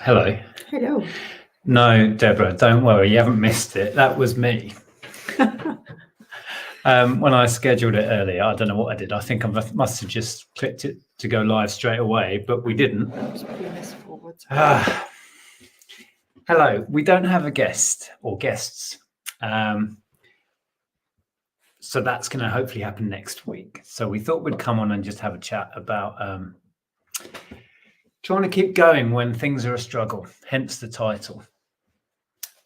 Hello. Hello. No, Deborah, don't worry. You haven't missed it. That was me. When I scheduled it earlier, I don't know what I did. I think I must have just clicked it to go live straight away, but we didn't. Hello. We don't have a guest or guests. So that's going to hopefully happen next week. So we thought we'd come on and just have a chat about trying to keep going when things are a struggle, hence the title.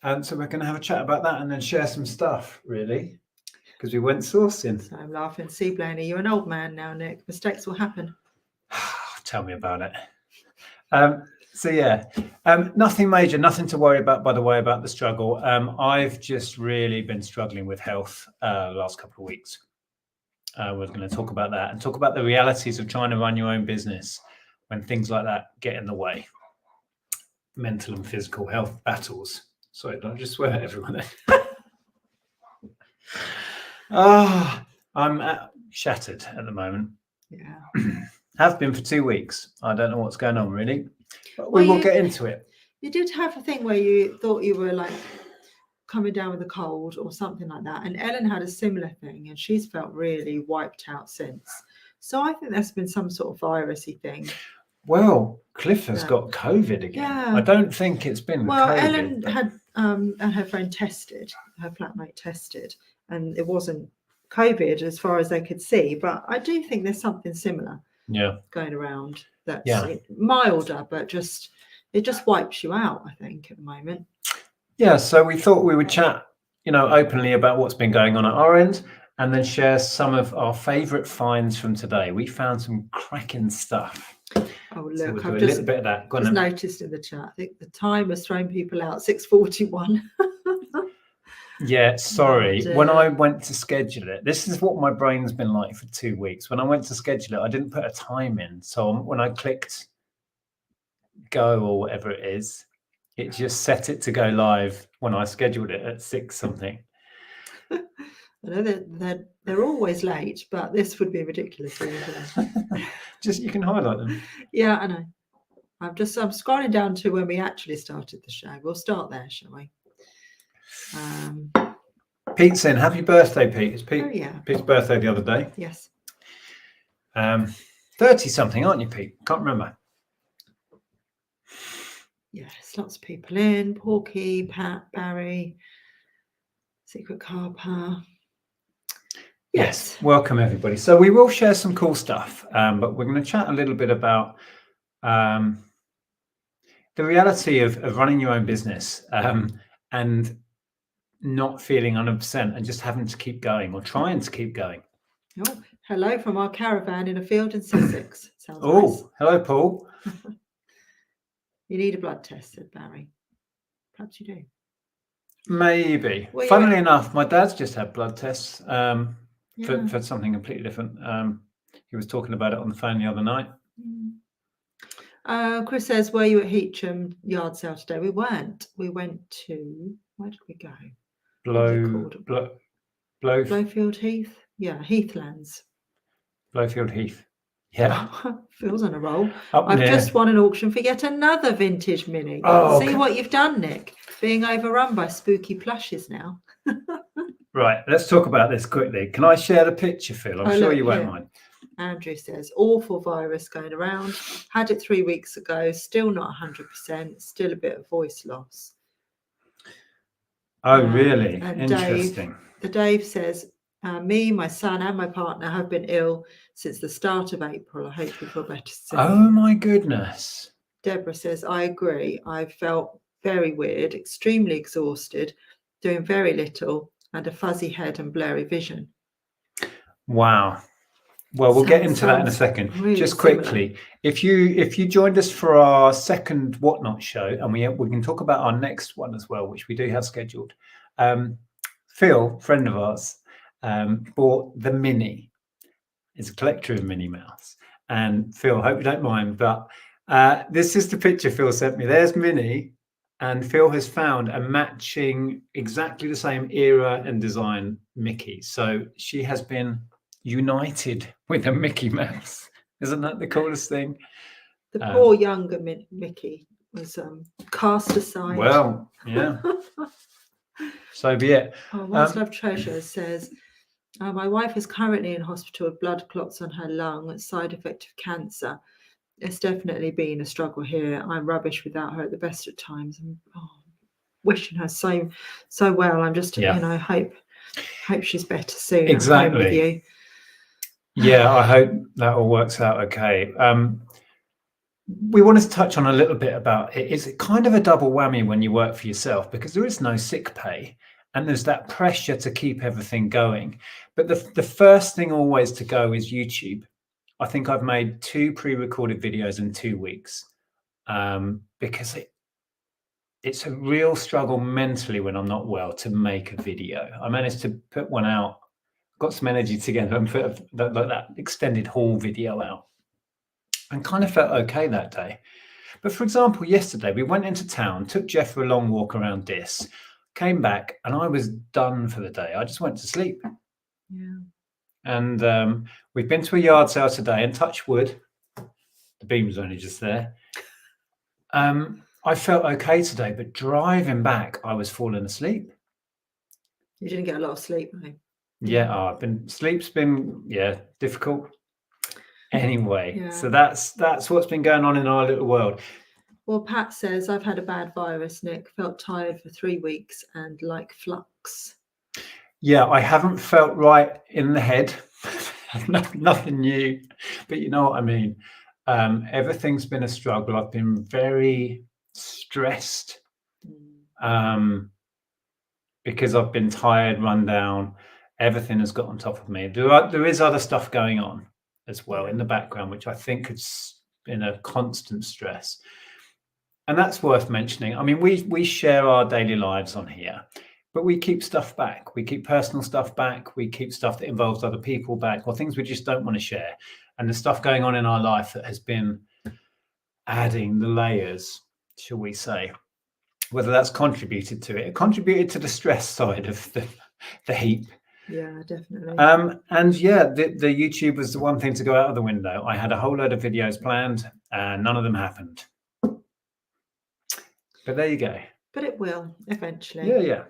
And so we're going to have a chat about that and then share some stuff, really, because we went sourcing. So I'm laughing. See, Blaney, you're an old man now, Nick. Mistakes will happen. Tell me about it. Nothing major, nothing to worry about, by the way, about the struggle. I've just really been struggling with health the last couple of weeks. We're going to talk about that and talk about the realities of trying to run your own business when things like that get in the way. Mental and physical health battles. Sorry, don't just swear at everyone. I'm shattered at the moment. Yeah. Have been for 2 weeks. I don't know what's going on, really. But we will get into it. You did have a thing where you thought you were like coming down with a cold or something like that. And Ellen had a similar thing and she's felt really wiped out since. So I think there's been some sort of virusy thing. Well, Cliff has got COVID again. Yeah. I don't think it's been COVID. Ellen had and her friend tested, her flatmate tested, and it wasn't COVID as far as they could see. But I do think there's something similar going around that's milder, but it just wipes you out, I think, at the moment. Yeah, so we thought we would chat, openly about what's been going on at our end and then share some of our favourite finds from today. We found some cracking stuff. Oh, look, so we'll do a little bit of that. Just noticed in the chat, I think the time has thrown people out, 6:41. Yeah, sorry. When I went to schedule it, this is what my brain's been like for 2 weeks. When I went to schedule it, I didn't put a time in. So when I clicked go or whatever it is, it just set it to go live when I scheduled it at 6 something. I know they're always late, but this would be ridiculous. Just you can highlight them. Yeah, I know. I'm scrolling down to when we actually started the show. We'll start there, shall we? Pete's in. Happy birthday, Pete. It's Pete. Oh, yeah. Pete's birthday the other day. Yes. 30 something, aren't you, Pete? Can't remember. Yes, lots of people in. Porky, Pat, Barry, Secret Carper. Yes, welcome everybody. So we will share some cool stuff, but we're going to chat a little bit about the reality of running your own business and not feeling 100% and just having to keep going or trying to keep going. Oh, hello from our caravan in a field in Sussex. Sounds nice. Hello, Paul. You need a blood test, said Barry. Perhaps you do. Maybe. Funnily enough, my dad's just had blood tests for something completely different. He was talking about it on the phone the other night. Chris says, were you at Heacham yard sale today? We weren't. We went to, where did we go? Blowfield Heath? Yeah, Heathlands. Blowfield Heath. Yeah. Phil's on a roll. I've just won an auction for yet another vintage mini. See what you've done, Nick. Being overrun by spooky plushes now. Right, let's talk about this quickly. Can I share the picture, Phil? I'm sure you won't mind. Andrew says, awful virus going around. Had it 3 weeks ago. Still not 100%. Still a bit of voice loss. Oh, really? Interesting. Dave says, me, my son and my partner have been ill since the start of April. I hope you feel better soon. Oh, my goodness. Deborah says, I agree. I felt very weird, extremely exhausted, doing very little, and a fuzzy head and blurry vision. Wow. Well, we'll get into that in a second. Really just quickly, if you joined us for our second Whatnot show, and we can talk about our next one as well, which we do have scheduled. Phil, friend of ours, bought the Mini. It's a collector of Minnie Mouse. And Phil, hope you don't mind, but this is the picture Phil sent me. There's Minnie, and Phil has found a matching, exactly the same era and design Mickey. So she has been united with a Mickey Mouse. Isn't that the coolest thing? The poor younger Mickey was cast aside. Well, yeah. So be it. Once Love Treasure says, my wife is currently in hospital with blood clots on her lung, a side effect of cancer. It's definitely been a struggle here. I'm rubbish without her at the best of times. I'm wishing her so well. I'm just, hope she's better soon. Exactly. With you. Yeah, I hope that all works out okay. We wanted to touch on a little bit about it. It's kind of a double whammy when you work for yourself, because there is no sick pay and there's that pressure to keep everything going. But the first thing always to go is YouTube. I think I've made 2 pre-recorded videos in 2 weeks, because it's a real struggle mentally when I'm not well to make a video. I managed to put one out, got some energy together and put that extended haul video out, and kind of felt okay that day. But for example, yesterday we went into town, took Jeff for a long walk around Dis, came back, and I was done for the day. I just went to sleep. Yeah. And we've been to a yard sale today, and touch wood, the beam was only just there. I felt okay today, but driving back, I was falling asleep. You didn't get a lot of sleep, mate. Yeah, sleep's been difficult. Anyway, so that's what's been going on in our little world. Well, Pat says, I've had a bad virus, Nick. Felt tired for 3 weeks and like flux. Yeah, I haven't felt right in the head. Nothing new, but you know what I mean. Everything's been a struggle. I've been very stressed because I've been tired, run down. Everything has got on top of me. There is other stuff going on as well in the background, which I think has been a constant stress. And that's worth mentioning. I mean, we share our daily lives on here, but we keep stuff back. We keep personal stuff back. We keep stuff that involves other people back, or things we just don't want to share. And the stuff going on in our life that has been adding the layers, shall we say, whether that's contributed to it. It contributed to the stress side of the heap. Yeah, definitely. And yeah, the YouTube was the one thing to go out of the window. I had a whole load of videos planned and none of them happened. But there you go. But it will eventually. Yeah.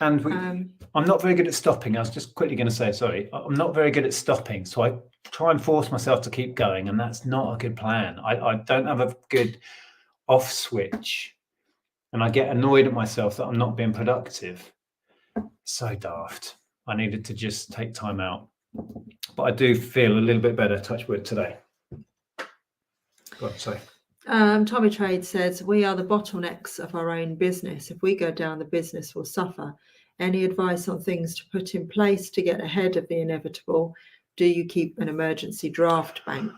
And I'm not very good at stopping. I was just quickly going to say, sorry, I'm not very good at stopping. So I try and force myself to keep going. And that's not a good plan. I don't have a good off switch. And I get annoyed at myself that I'm not being productive. So daft. I needed to just take time out. But I do feel a little bit better, touch wood, today. Go on, sorry. Tommy Trade says, we are the bottlenecks of our own business. If we go down, the business will suffer. Any advice on things to put in place to get ahead of the inevitable? Do you keep an emergency draft bank?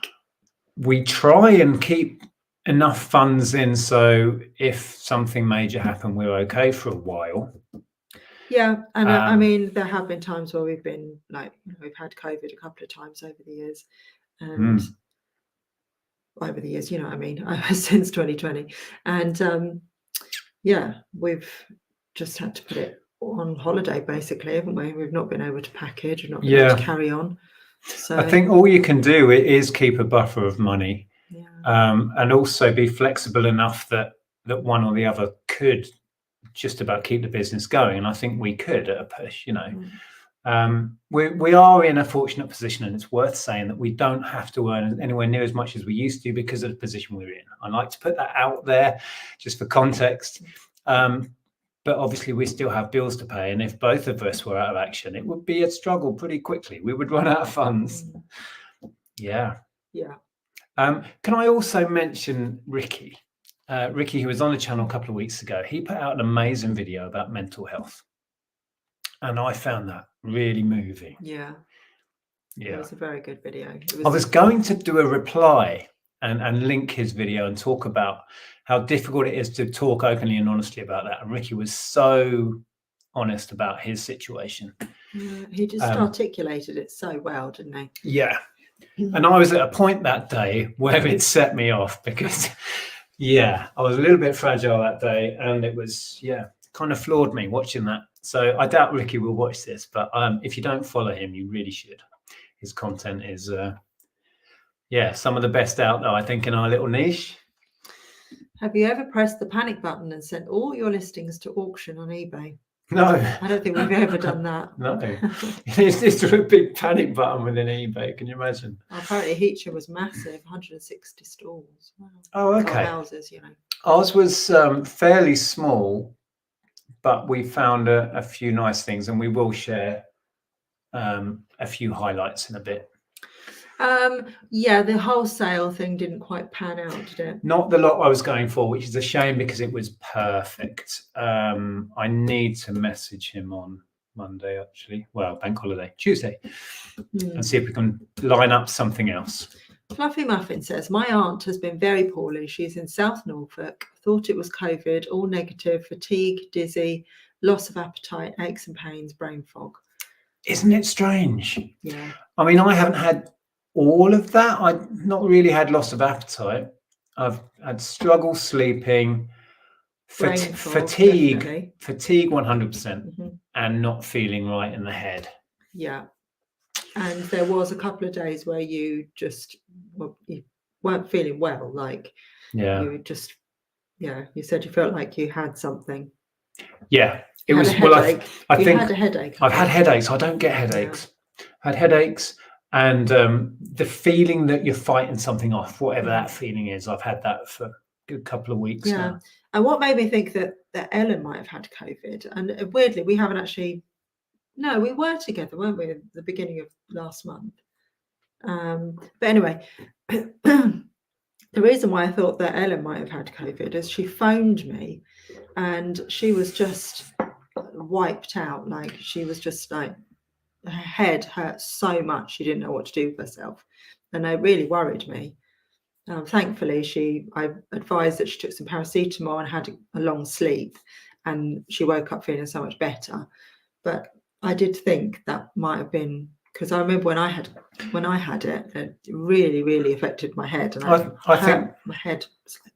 We try and keep enough funds in so if something major happened, we're okay for a while. Yeah, and I mean, there have been times where we've been we've had COVID a couple of times over the years, and over the years, you know what I mean, since 2020, and we've just had to put it on holiday, basically, haven't we? We've not been able to package, we've not been able to carry on. So I think all you can do is keep a buffer of money, and also be flexible enough that one or the other could just about keep the business going. And I think we could at a push, we are in a fortunate position, and it's worth saying that we don't have to earn anywhere near as much as we used to because of the position we're in. I like to put that out there just for context. But obviously we still have bills to pay. And if both of us were out of action, it would be a struggle pretty quickly. We would run out of funds. Yeah. Can I also mention Ricky? Ricky, who was on the channel a couple of weeks ago, he put out an amazing video about mental health. And I found that really moving. Yeah. It was a very good video. I was going to do a reply and link his video and talk about how difficult it is to talk openly and honestly about that. And Ricky was so honest about his situation. Yeah, he just articulated it so well, didn't he? Yeah. And I was at a point that day where it set me off because... I was a little bit fragile that day, and it was, kind of floored me watching that. So I doubt Ricky will watch this, but if you don't follow him, you really should. His content is, some of the best out there, I think, in our little niche. Have you ever pressed the panic button and sent all your listings to auction on eBay? No. I don't think we've ever done that. No. It's a big panic button within eBay. Can you imagine? Apparently, Heacham was massive, 160 stalls. Wow. Oh, okay. Or houses, Ours was fairly small, but we found a few nice things, and we will share a few highlights in a bit. Yeah, the wholesale thing didn't quite pan out, did it? Not the lot I was going for, which is a shame because it was perfect. I need to message him on Monday, actually. Well, bank holiday, Tuesday, and see if we can line up something else. Fluffy Muffin says, my aunt has been very poorly. She's in South Norfolk. Thought it was COVID, all negative, fatigue, dizzy, loss of appetite, aches and pains, brain fog. Isn't it strange? Yeah. I mean, I haven't had all of that. I've not really had loss of appetite. I've had struggle sleeping, fatigue 100%, and not feeling right in the head. Yeah. And there was a couple of days where you just you weren't feeling well. Like, you just, you said you felt like you had something. Yeah. It was, well, I think had a headache. I've had headaches. I don't get headaches. I had headaches. And the feeling that you're fighting something off, whatever that feeling is, I've had that for a good couple of weeks now. And what made me think that Ellen might have had COVID, and weirdly, we haven't actually. No, we were together, weren't we, at the beginning of last month? But anyway, the reason why I thought that Ellen might have had COVID is she phoned me, and she was just wiped out. Like, she was just like, her head hurt so much she didn't know what to do with herself, and it really worried me. Thankfully, I advised that she took some paracetamol and had a long sleep, and she woke up feeling so much better. But I did think that might have been because I remember when I had it, it really, really affected my head, and I think my head was like,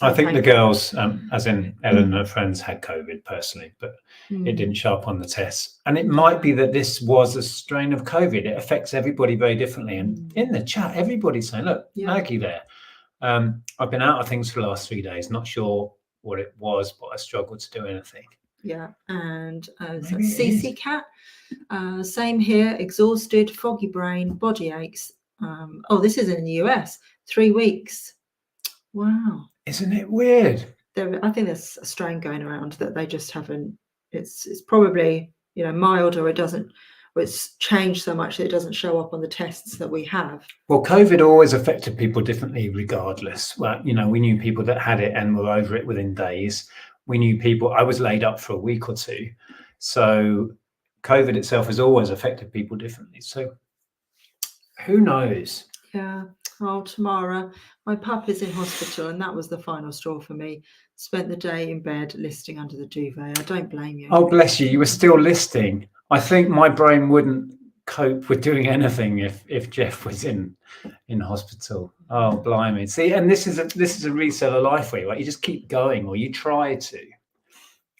I think the girls, as in Ellen and her friends, had COVID personally, but it didn't show up on the tests. And it might be that this was a strain of COVID. It affects everybody very differently. And in the chat, everybody's saying, look, Maggie there. I've been out of things for the last 3 days, not sure what it was, but I struggled to do anything. Yeah, and CC Cat, same here, exhausted, foggy brain, body aches. This is in the US, 3 weeks. Wow. Isn't it weird? I think there's a strain going around that they just haven't, it's probably, mild, or it's changed so much that it doesn't show up on the tests that we have. Well, COVID always affected people differently regardless. Well, we knew people that had it and were over it within days. We knew people, I was laid up for a week or two. So COVID itself has always affected people differently. So who knows? Yeah. Oh, Tamara, my pup is in hospital, and that was the final straw for me. Spent the day in bed listing under the duvet. I don't blame you. Oh, bless you. You were still listing. I think my brain wouldn't cope with doing anything if Jeff was in hospital. Oh, blimey. See, and this is a reseller life way, right? You just keep going, or you try to.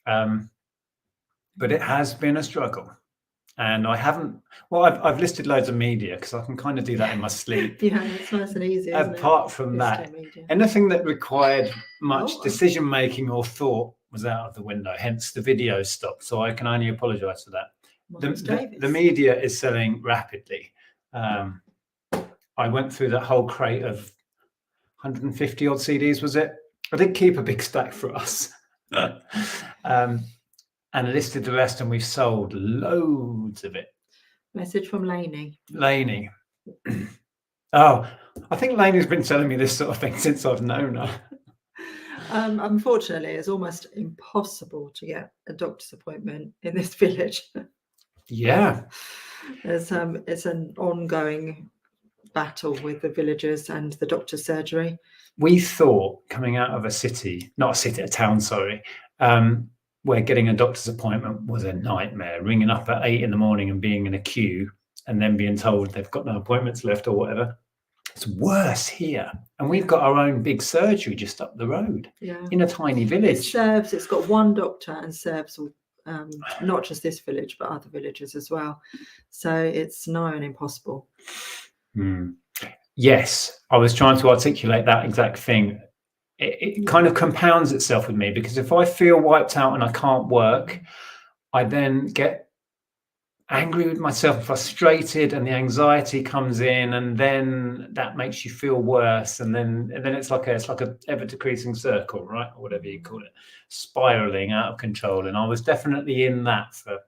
But it has been a struggle. And I haven't, I've listed loads of media because I can kind of do that in my sleep. Yeah, it's nice and easy. Apart from that, anything that required much decision making or thought was out of the window. Hence the video stopped. So I can only apologize for that. The media is selling rapidly. I went through that whole crate of 150 odd CDs, was it? I did keep a big stack for us. And listed the rest, and we've sold loads of it. Message from Lainey. Oh, I think Lainey's been telling me this sort of thing since I've known her. Unfortunately, it's almost impossible to get a doctor's appointment in this village. Yeah. It's an ongoing battle with the villagers and the doctor's surgery. We thought coming out of a town, where getting a doctor's appointment was a nightmare, ringing up at 8 a.m. and being in a queue and then being told they've got no appointments left or whatever. It's worse here. And we've got our own big surgery just up the road in a tiny village. It's got one doctor and serves not just this village, but other villages as well. So it's nigh on impossible. Yes, I was trying to articulate that exact thing. it kind of compounds itself with me, because if I feel wiped out and I can't work, I then get angry with myself and frustrated, and the anxiety comes in, and then that makes you feel worse, and then it's like a ever decreasing circle, right, or whatever you call it, spiraling out of control. And I was definitely in that for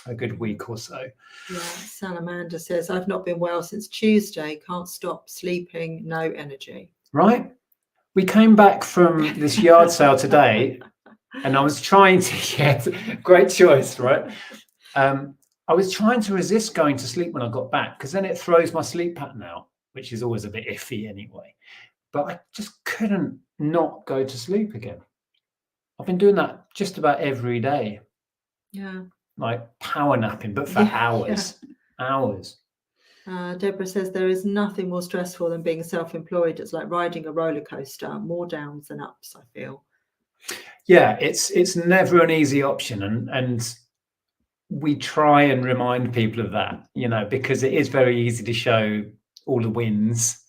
a good week or so. Yeah, Salamander says, I've not been well since Tuesday, can't stop sleeping, no energy. Right, we came back from this yard sale today, and I was trying to get great choice, right? I was trying to resist going to sleep when I got back, because then it throws my sleep pattern out, which is always a bit iffy anyway. But I just couldn't not go to sleep again. I've been doing that just about every day. Yeah. Like power napping, but for hours. Yeah. Hours. Deborah says, there is nothing more stressful than being self-employed. It's like riding a roller coaster, more downs than ups, I feel. Yeah, it's never an easy option. And we try and remind people of that, because it is very easy to show all the wins,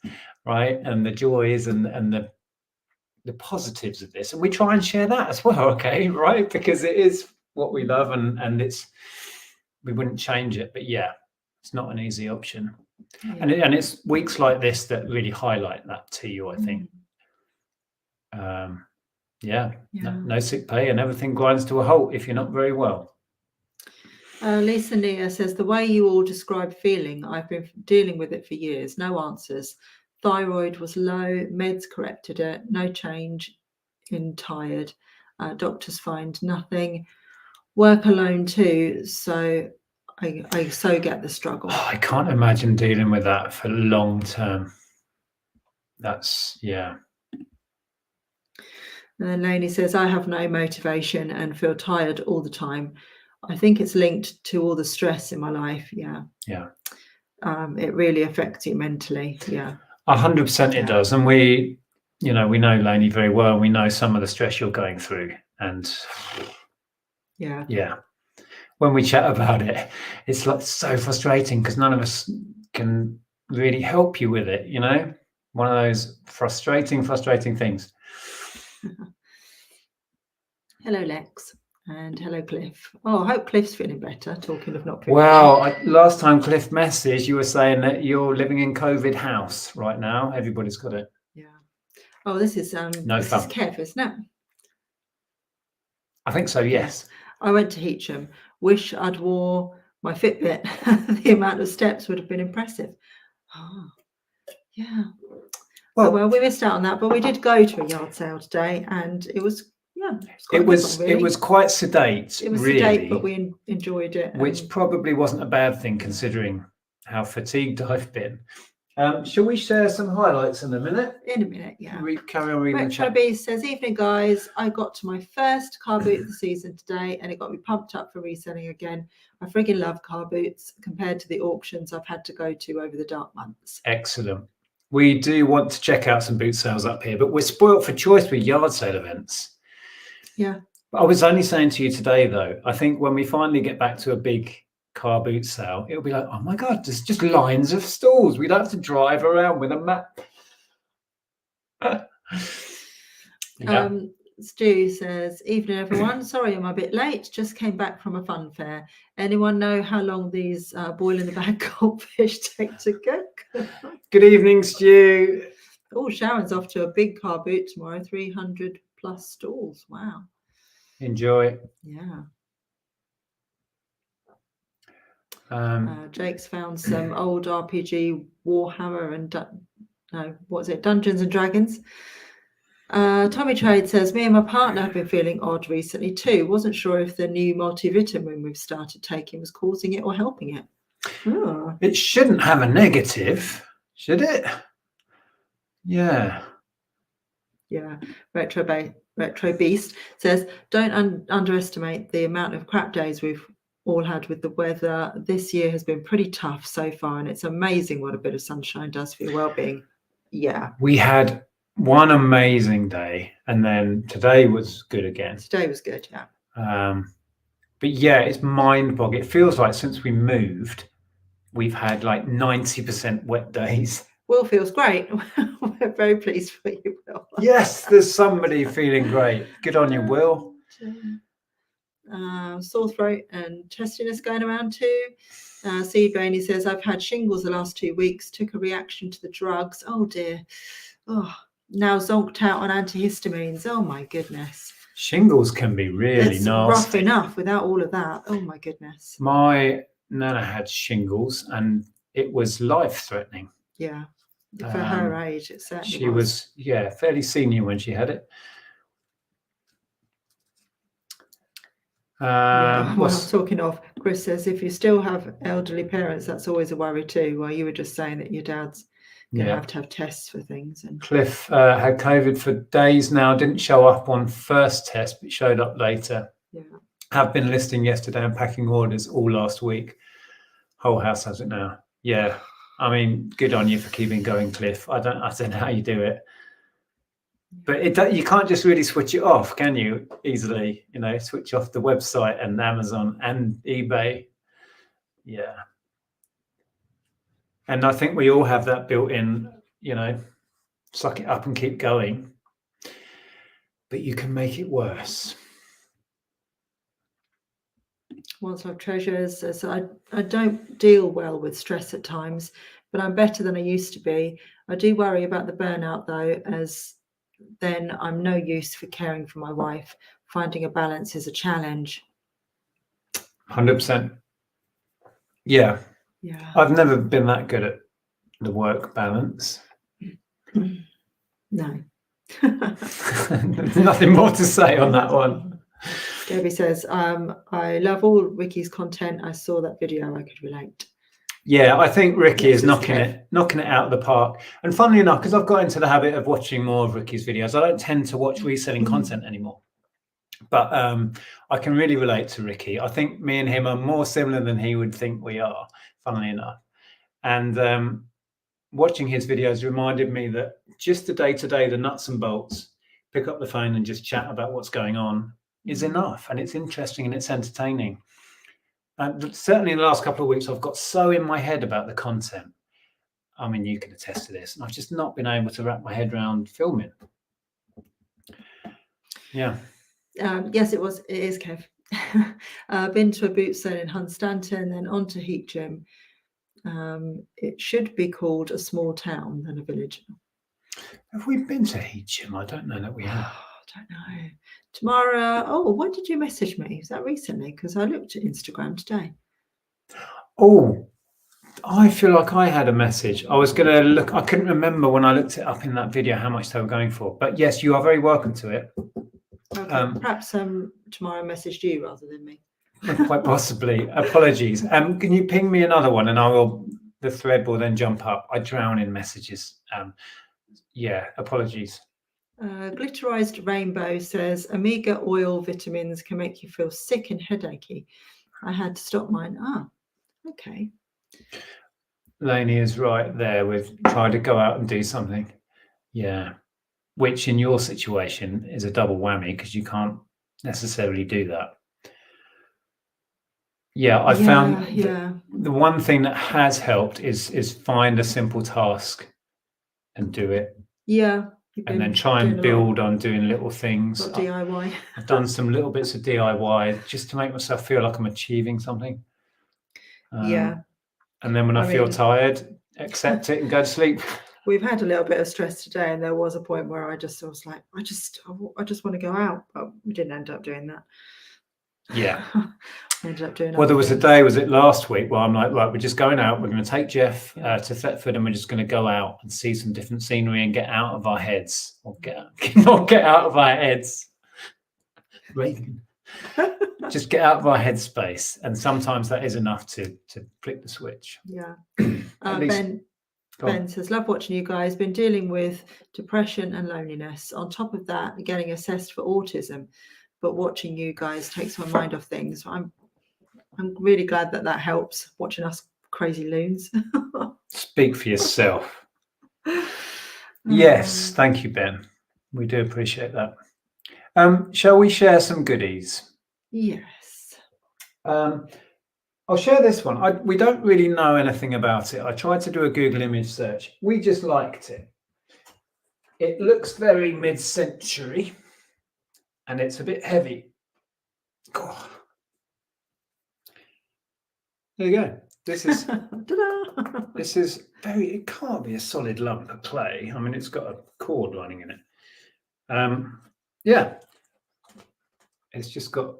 right, and the joys and the positives of this, and we try and share that as well, okay, right, because it is what we love, and we wouldn't change it. But yeah, it's not an easy option. And it's weeks like this that really highlight that to you, I think. No sick pay, and everything grinds to a halt if you're not very well. Lisa Nia says, the way you all describe feeling, I've been dealing with it for years. No answers. Thyroid was low, meds corrected it, no change in tired. Doctors find nothing. Work alone too, so I so get the struggle. I can't imagine dealing with that for long term. That's, yeah. And then Lainey says, I have no motivation and feel tired all the time. I think it's linked to all the stress in my life. Yeah. It really affects you mentally. 100% it does. And we know Lainey very well. We know some of the stress you're going through, and when we chat about it, it's like so frustrating, because none of us can really help you with it. One of those frustrating things. Hello, Lex. And hello, Cliff. Oh, I hope Cliff's feeling better, talking of not feeling well, last time Cliff messaged, you were saying that you're living in COVID house right now. Everybody's got it. Yeah. Oh, this is this is Kev, isn't it? I think so, yes. I went to Heacham. Wish I'd wore my Fitbit. The amount of steps would have been impressive. Oh, yeah. Well, we missed out on that, but we did go to a yard sale today, and it was it was quite sedate. It was really sedate, but we enjoyed it, which probably wasn't a bad thing considering how fatigued I've been. Shall we share some highlights in a minute? Yeah. We carry on reading the chat. Retro says, evening guys, I got to my first car boot of the season today, and it got me pumped up for reselling again. I friggin' love car boots compared to the auctions I've had to go to over the dark months. Excellent. We do want to check out some boot sales up here, but we're spoilt for choice with yard sale events. Yeah. I was only saying to you today, though, I think when we finally get back to a big car boot sale, it'll be like, oh my God, there's just lines of stalls. We don't have to drive around with a map. Stu says, evening everyone. Sorry I'm a bit late. Just came back from a fun fair. Anyone know how long these boil in the bag goldfish take to cook? Good evening, Stu. Oh, Sharon's off to a big car boot tomorrow. 300 plus stalls. Wow. Enjoy. Yeah. Jake's found some old RPG Warhammer and Dungeons and Dragons. Tommy Trade says, me and my partner have been feeling odd recently too. Wasn't sure if the new multivitamin we've started taking was causing it or helping it. Oh. It shouldn't have a negative, should it? Yeah. Retro Beast says, don't underestimate the amount of crap days we've all had with the weather. This year has been pretty tough so far, and it's amazing what a bit of sunshine does for your well-being. Yeah. We had one amazing day, and then today was good again. Today was good, yeah. But yeah, it's mind-boggling. It feels like since we moved, we've had like 90% wet days. Will feels great. We're very pleased for you, Will. Yes, there's somebody feeling great. Good on you, Will. Sore throat and testiness going around too. Seed Rainy says, I've had shingles the last 2 weeks, took a reaction to the drugs. Oh dear. Oh, now zonked out on antihistamines. Oh my goodness. Shingles can be really it's nasty. Rough enough without all of that. Oh my goodness. My nana had shingles and it was life-threatening. Yeah. For her age, it certainly she was fairly senior when she had it. Talking of, Chris says, if you still have elderly parents, that's always a worry too. Well, you were just saying that your dad's going to have tests for things. And Cliff had COVID for days now, didn't show up on first test, but showed up later. Yeah. Have been listing yesterday and packing orders all last week. Whole house has it now. Yeah. I mean, good on you for keeping going, Cliff. I don't know how you do it. But you can't just really switch it off, can you? Easily, switch off the website and Amazon and eBay. Yeah. And I think we all have that built in, suck it up and keep going. But you can make it worse. Once I've treasures, so I don't deal well with stress at times, but I'm better than I used to be. I do worry about the burnout though, as then I'm no use for caring for my wife. Finding a balance is a challenge. 100%. Yeah. Yeah. I've never been that good at the work balance. No. Nothing more to say on that one. Debbie says, I love all Ricky's content. I saw that video, I could relate. Yeah, I think Ricky is knocking it out of the park. And funnily enough, because I've got into the habit of watching more of Ricky's videos, I don't tend to watch reselling content anymore. But I can really relate to Ricky. I think me and him are more similar than he would think we are, funnily enough. And watching his videos reminded me that just the day-to-day, the nuts and bolts, pick up the phone and just chat about what's going on is enough. And it's interesting and it's entertaining. And certainly in the last couple of weeks, I've got so in my head about the content. I mean, you can attest to this. And I've just not been able to wrap my head around filming. Yeah. Yes, it is, Kev. Been to a boot sale in Hunstanton, then on to Heat Gym. It should be called a small town than a village. Have we been to Heat Gym? I don't know that we have. I don't know. Tamara, when did you message me? Is that recently? Because I looked at Instagram today. Oh, I feel like I had a message. I was going to look. I couldn't remember when I looked it up in that video how much they were going for. But yes, you are very welcome to it. Okay, perhaps Tamara messaged you rather than me. Quite possibly. Apologies. Can you ping me another one and the thread will then jump up. I drown in messages. Apologies. Glitterized Rainbow says omega oil vitamins can make you feel sick and headachy. I had to stop mine. Okay. Lainey is right there with trying to go out and do something. Yeah. Which in your situation is a double whammy because you can't necessarily do that. Yeah, I found the one thing that has helped is find a simple task and do it. Yeah. And then try and build on doing little things. DIY. I've done some little bits of DIY just to make myself feel like I'm achieving something. And then when I feel tired, accept it and go to sleep. We've had a little bit of stress today, and there was a point where I was like, I just want to go out, but we didn't end up doing that. Yeah. Ended up doing. Well, there was a day, was it last week, where I'm like, right, we're just going out. We're going to take Jeff to Thetford, and we're just going to go out and see some different scenery and get out of our heads, or not get out of our heads. Just get out of our headspace, and sometimes that is enough to flick the switch. Yeah. Ben says, love watching you guys. Been dealing with depression and loneliness. On top of that, getting assessed for autism. But watching you guys takes my mind off things. I'm really glad that helps, watching us crazy loons. Speak for yourself. Yes, thank you, Ben. We do appreciate that. Shall we share some goodies? Yes. I'll share this one. We don't really know anything about it. I tried to do a Google image search. We just liked it. It looks very mid-century, and it's a bit heavy. God. There you go. This is this is very. It can't be a solid lump of clay. I mean, it's got a cord running in it. Yeah, it's just got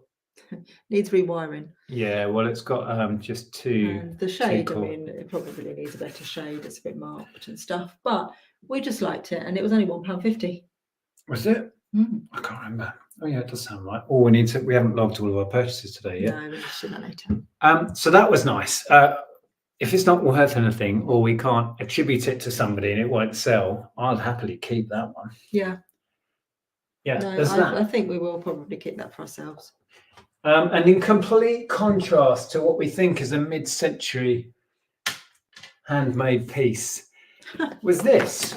needs rewiring. Yeah, well, it's got just two. And the shade, I mean, it probably needs a better shade. It's a bit marked and stuff, but we just liked it, and it was only £1.50. Was it? I can't remember. Oh yeah, it does sound right. Oh, we haven't logged all of our purchases today yet. No, we'll just do that later. So that was nice. If it's not worth anything, or we can't attribute it to somebody and it won't sell, I'll happily keep that one. Yeah. Yeah, no, I think we will probably keep that for ourselves. And in complete contrast to what we think is a mid-century handmade piece was this.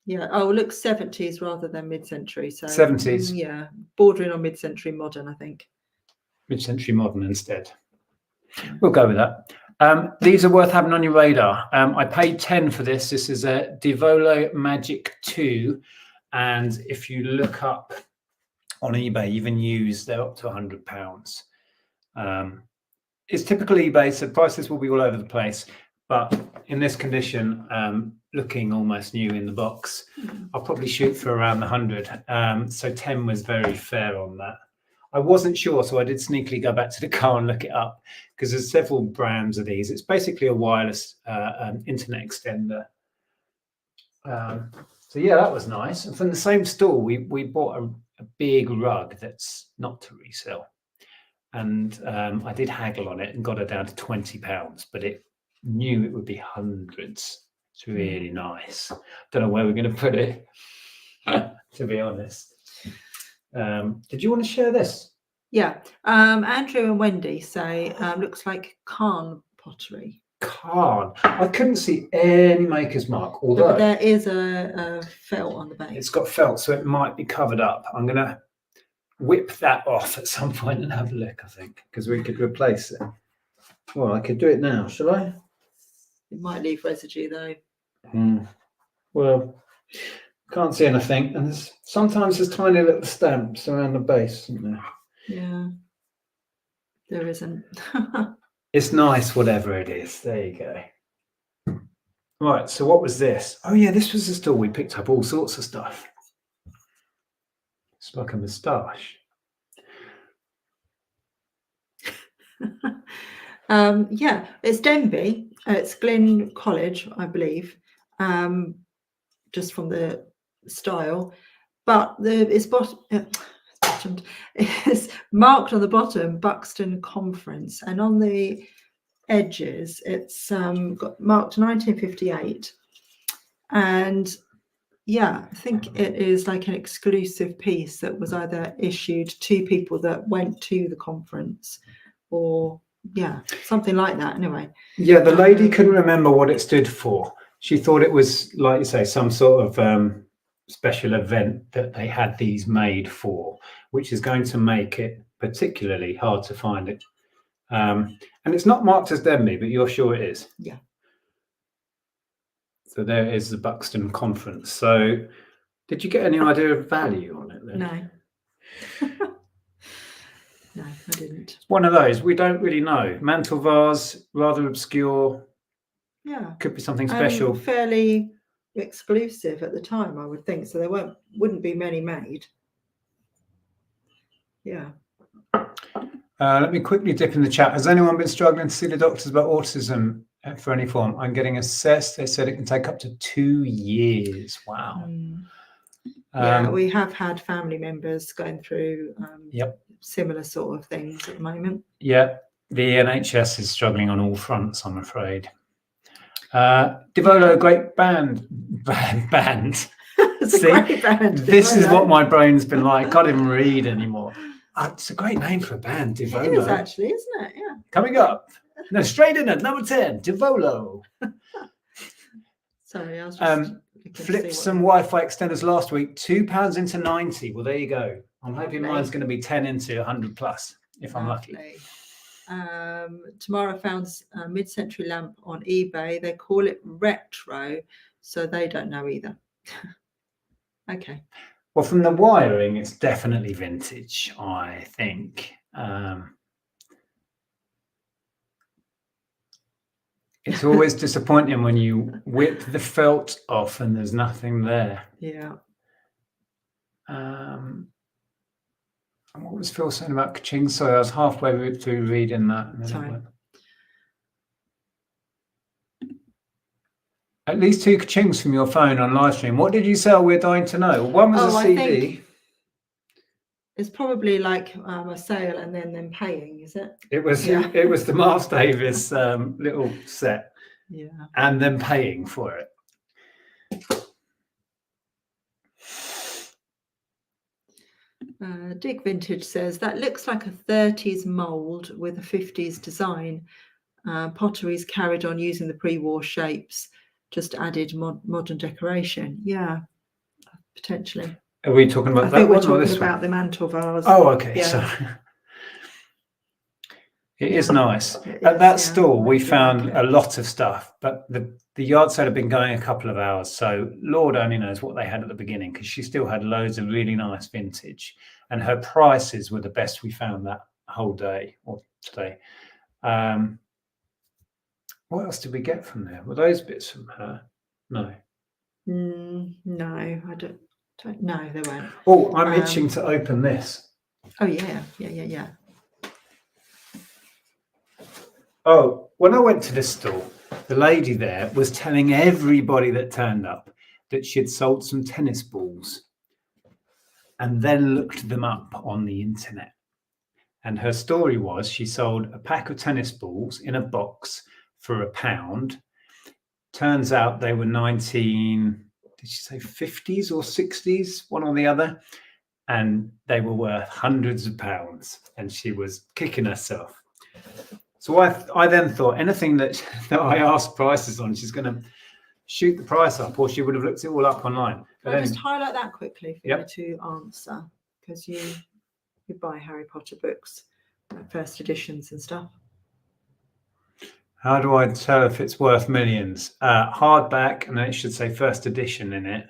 Yeah. Oh, it looks 70s rather than mid-century. So 70s. Yeah, bordering on mid-century modern, I think. Mid-century modern instead. We'll go with that. These are worth having on your radar. I paid 10 for this. This is a Divolo Magic 2, and if you look up on eBay, even used, they're up to £100. It's typical eBay, so prices will be all over the place. But in this condition, looking almost new in the box, I'll probably shoot for around 100. So 10 was very fair on that. I wasn't sure, so I did sneakily go back to the car and look it up, because there's several brands of these. It's basically a wireless internet extender. So yeah, that was nice. And from the same store, we bought a big rug that's not to resell. And I did haggle on it and got it down to £20, but it knew it would be hundreds. It's really nice. Don't know where we're going to put it, to be honest. Did you want to share this? Yeah. Andrea and Wendy say looks like Caen pottery. Caen. I couldn't see any maker's mark, although but there is a felt on the base. It's got felt, so it might be covered up. I'm going to whip that off at some point and have a look, I think, because we could replace it. Well, I could do it now, shall I? It might leave residue though. Well, can't see anything, and sometimes there's tiny little stamps around the base, isn't there? Yeah, there isn't. It's nice, whatever it is. There you go. Right, so what was this? Oh yeah, this was the store we picked up all sorts of stuff. It's like a moustache. Yeah, it's Denby. It's Glyn College, I believe, just from the style. But it's marked on the bottom Buxton Conference, and on the edges it's got marked 1958. And yeah, I think it is like an exclusive piece that was either issued to people that went to the conference, or yeah, something like that anyway. Yeah, the lady couldn't remember what it stood for. She thought it was, like you say, some sort of special event that they had these made for, which is going to make it particularly hard to find it. And it's not marked as Denby, but you're sure it is? Yeah. So there is the Buxton Conference. So did you get any idea of value on it then? No. No, I didn't. It's one of those, we don't really know. Mantle vase, rather obscure. Yeah. Could be something special. And fairly exclusive at the time, I would think. So there wouldn't be many made. Yeah. Let me quickly dip in the chat. Has anyone been struggling to see the doctors about autism for any form? I'm getting assessed. They said it can take up to 2 years. Wow. Yeah, we have had family members going through yep. similar sort of things at the moment. Yeah, the NHS is struggling on all fronts, I'm afraid. Divolo, great band. It's a great band. This is what my brain's been like. Can't even read anymore. It's a great name for a band, Divolo. It is actually, isn't it? Yeah. Coming up. No, straight in at number 10, Divolo. Sorry, I was just flipped some Wi-Fi extenders last week, £2 into 90. Well, there you go. I'm hoping mine's going to be 10 into 100 plus, if I'm lucky. Tamara found a mid-century lamp on eBay. They call it retro, so they don't know either. Okay. Well, from the wiring, it's definitely vintage, I think. It's always disappointing when you whip the felt off and there's nothing there. Yeah. What was Phil saying about ka-ching? Sorry, I was halfway through reading that. And then Sorry. At least 2 ka-chings from your phone on live stream. What did you sell? We're dying to know. One was a CD. It's probably like a sale and then them paying, is it? It was the Miles Davis little set. Yeah. And then paying for it. Dig Vintage says that looks like a 30s mold with a 50s design. Pottery's carried on using the pre-war shapes, just added modern decoration. Yeah, potentially. Are we talking about that? I think we're talking about the mantle vase. Oh, okay. Yeah. So it is nice. At that stall, we found a lot of stuff, but the yard sale had been going a couple of hours. So Lord only knows what they had at the beginning, because she still had loads of really nice vintage, and her prices were the best we found that whole day or today. What else did we get from there? Were those bits from her? No. No, I don't know. They weren't. Oh, I'm itching to open this. Oh, yeah. Oh, when I went to this stall, the lady there was telling everybody that turned up that she'd sold some tennis balls and then looked them up on the internet. And her story was she sold a pack of tennis balls in a box for £1. Turns out they were 50s or 60s, one or the other, and they were worth hundreds of pounds, and she was kicking herself. So I then thought anything that I asked prices on, she's going to shoot the price up, or she would have looked it all up online. Can I just highlight that quickly for you to answer, because you buy Harry Potter books, first editions and stuff. How do I tell if it's worth millions? Hardback, and then it should say first edition in it,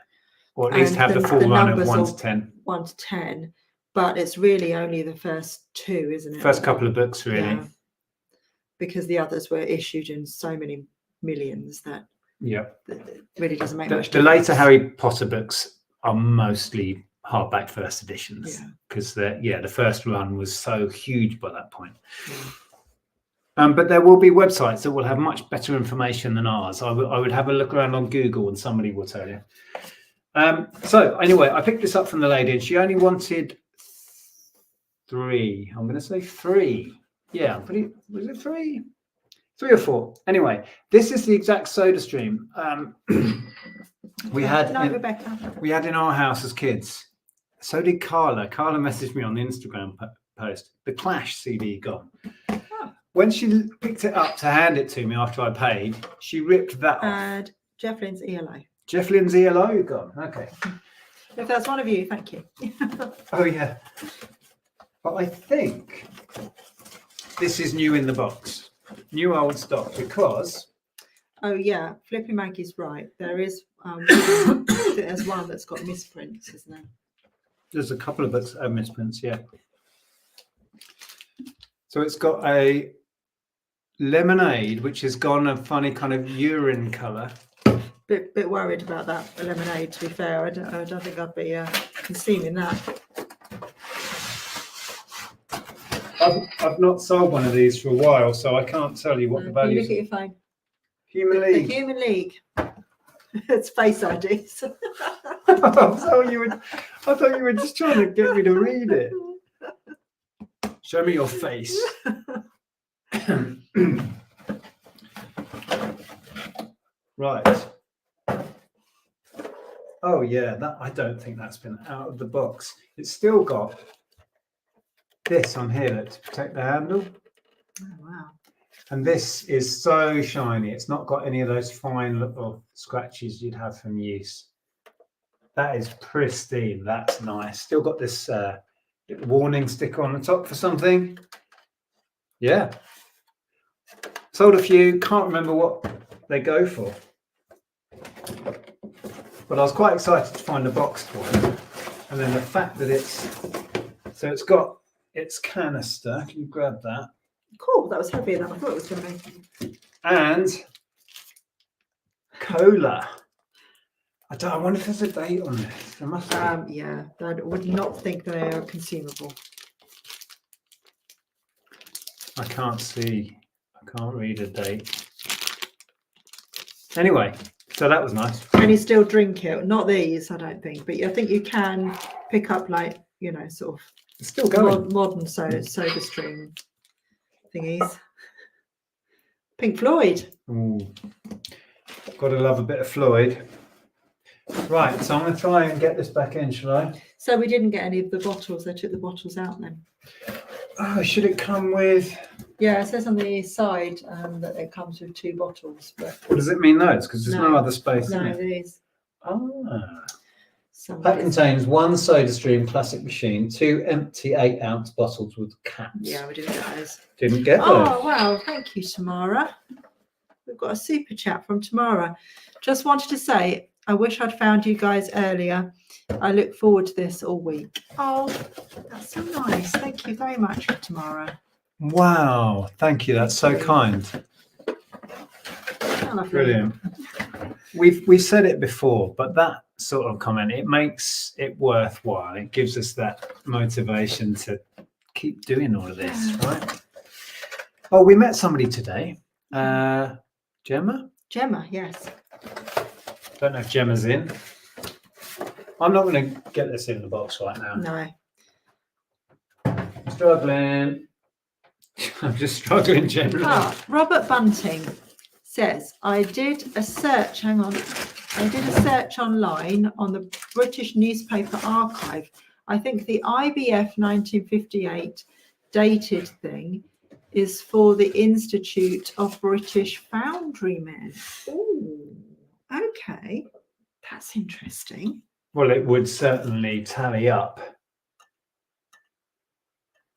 or at least have the full run of 1 to 10. 1 to 10, but it's really only the first 2, isn't it? First couple of books, really. Yeah. Because the others were issued in so many millions that it really doesn't make much difference. The later Harry Potter books are mostly hardback first editions, because the first run was so huge by that point. But there will be websites that will have much better information than ours. I would have a look around on Google and somebody will tell you. So anyway, I picked this up from the lady and she only wanted 3. I'm going to say 3. Yeah, was it 3? 3 or 4. Anyway, this is the exact SodaStream we had in our house as kids. So did Carla. Carla messaged me on the Instagram post. The Clash CD gone. When she picked it up to hand it to me after I paid, she ripped that off. And Jeff Lynne's ELO. Jeff Lynne's ELO gone. Okay. If that's one of you, thank you. Oh, yeah. But I think this is new in the box. New old stock, because... Oh, yeah. Flipping Maggie's right. There is there's one that's got misprints, isn't there? There's a couple of books that have misprints, yeah. So it's got a lemonade, which has gone a funny kind of urine colour. Bit worried about that lemonade, to be fair. I don't think I'd be consuming that. I've not sold one of these for a while, so I can't tell you what the value is. Look at your phone. Human League. The Human League. It's Face IDs. I thought you were just trying to get me to read it. Show me your face. Right. Oh yeah, that I don't think that's been out of the box. It's still got this on here to protect the handle. Oh wow. And this is so shiny. It's not got any of those fine little scratches you'd have from use. That is pristine. That's nice. Still got this little warning sticker on the top for something. Yeah. Sold a few. Can't remember what they go for. But I was quite excited to find a box for it. And then the fact that it's got its canister. Can you grab that? Cool. That was heavier than I thought it was going to be. And cola. I wonder if there's a date on this. There must be. Yeah, I would not think they are consumable. I can't see. I can't read a date. Anyway, so that was nice. Can you still drink it? Not these, I don't think, but I think you can pick up like, sort of It's still going. modern SodaStream thingies. Pink Floyd. Ooh. Got to love a bit of Floyd. Right, so I'm going to try and get this back in, shall I? So we didn't get any of the bottles. They took the bottles out then. Oh, should it come with? Yeah, it says on the side that it comes with 2 bottles. But What does it mean those? Because there's no other space. No, in it. it is. That contains 1 SodaStream classic machine, 2 empty 8-ounce bottles with caps. Yeah, we didn't get those. Didn't get those. Oh, wow. Thank you, Tamara. We've got a super chat from Tamara. Just wanted to say, I wish I'd found you guys earlier. I look forward to this all week. Oh, that's so nice. Thank you very much, Tamara. Wow. Thank you. That's so kind. Brilliant. We've said it before, but that sort of comment, it makes it worthwhile. It gives us that motivation to keep doing all of this, right? Oh, we met somebody today. Gemma? Gemma, yes. Don't know if Gemma's in. I'm not going to get this in the box right now. No. I'm struggling. I'm just struggling generally. Robert Bunting says, I did a search online on the British Newspaper Archive. I think the IBF 1958 dated thing is for the Institute of British Foundrymen. Oh, okay. That's interesting. Well, it would certainly tally up.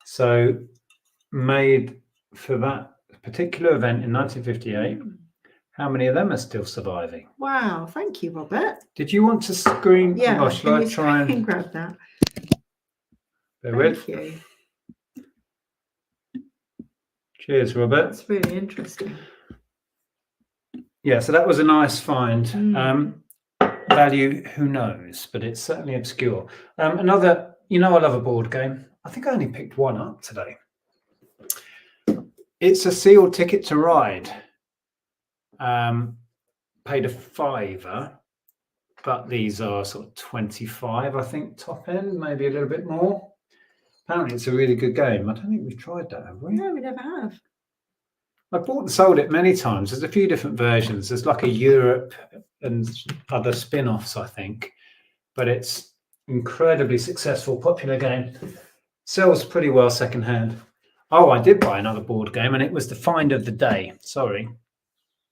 So, made for that particular event in 1958, how many of them are still surviving? Wow, thank you, Robert. Did you want to screen? Yeah, oh, shall I try and grab that? Thank you. Cheers, Robert. That's really interesting. Yeah, so that was a nice find. Value, who knows, but it's certainly obscure. Another, I love a board game. I think I only picked one up today. It's a sealed Ticket to Ride. Paid a £5, but these are sort of 25, I think, top end, maybe a little bit more. Apparently, it's a really good game. I don't think we've tried that, have we? No, we never have. I bought and sold it many times. There's a few different versions. There's like a Europe and other spin-offs, I think. But it's incredibly successful, popular game. Sells pretty well secondhand. Oh, I did buy another board game, and it was the find of the day. Sorry.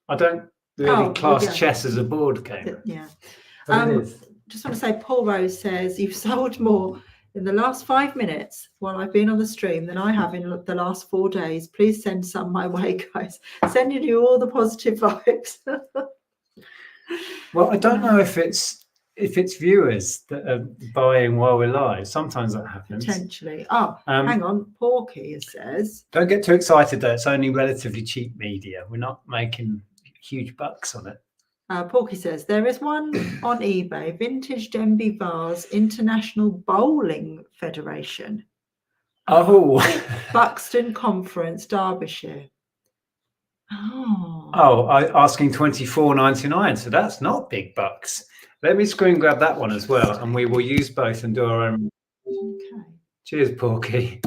I don't really class chess as a board game. Yeah. But it is. Just want to say, Paul Rose says, you've sold more in the last 5 minutes while I've been on the stream than I have in the last 4 days. Please send some my way, guys. Sending you all the positive vibes. Well, I don't know if it's viewers that are buying while we're live. Sometimes that happens. Potentially. Oh, hang on. Porky says. Don't get too excited though. It's only relatively cheap media. We're not making huge bucks on it. Porky says, there is one on eBay, Vintage Denby Vase International Bowling Federation. Oh. Buxton Conference, Derbyshire. Asking $24.99. So that's not big bucks. Let me screen grab that one as well, and we will use both and do our own. Okay. Cheers, Porky.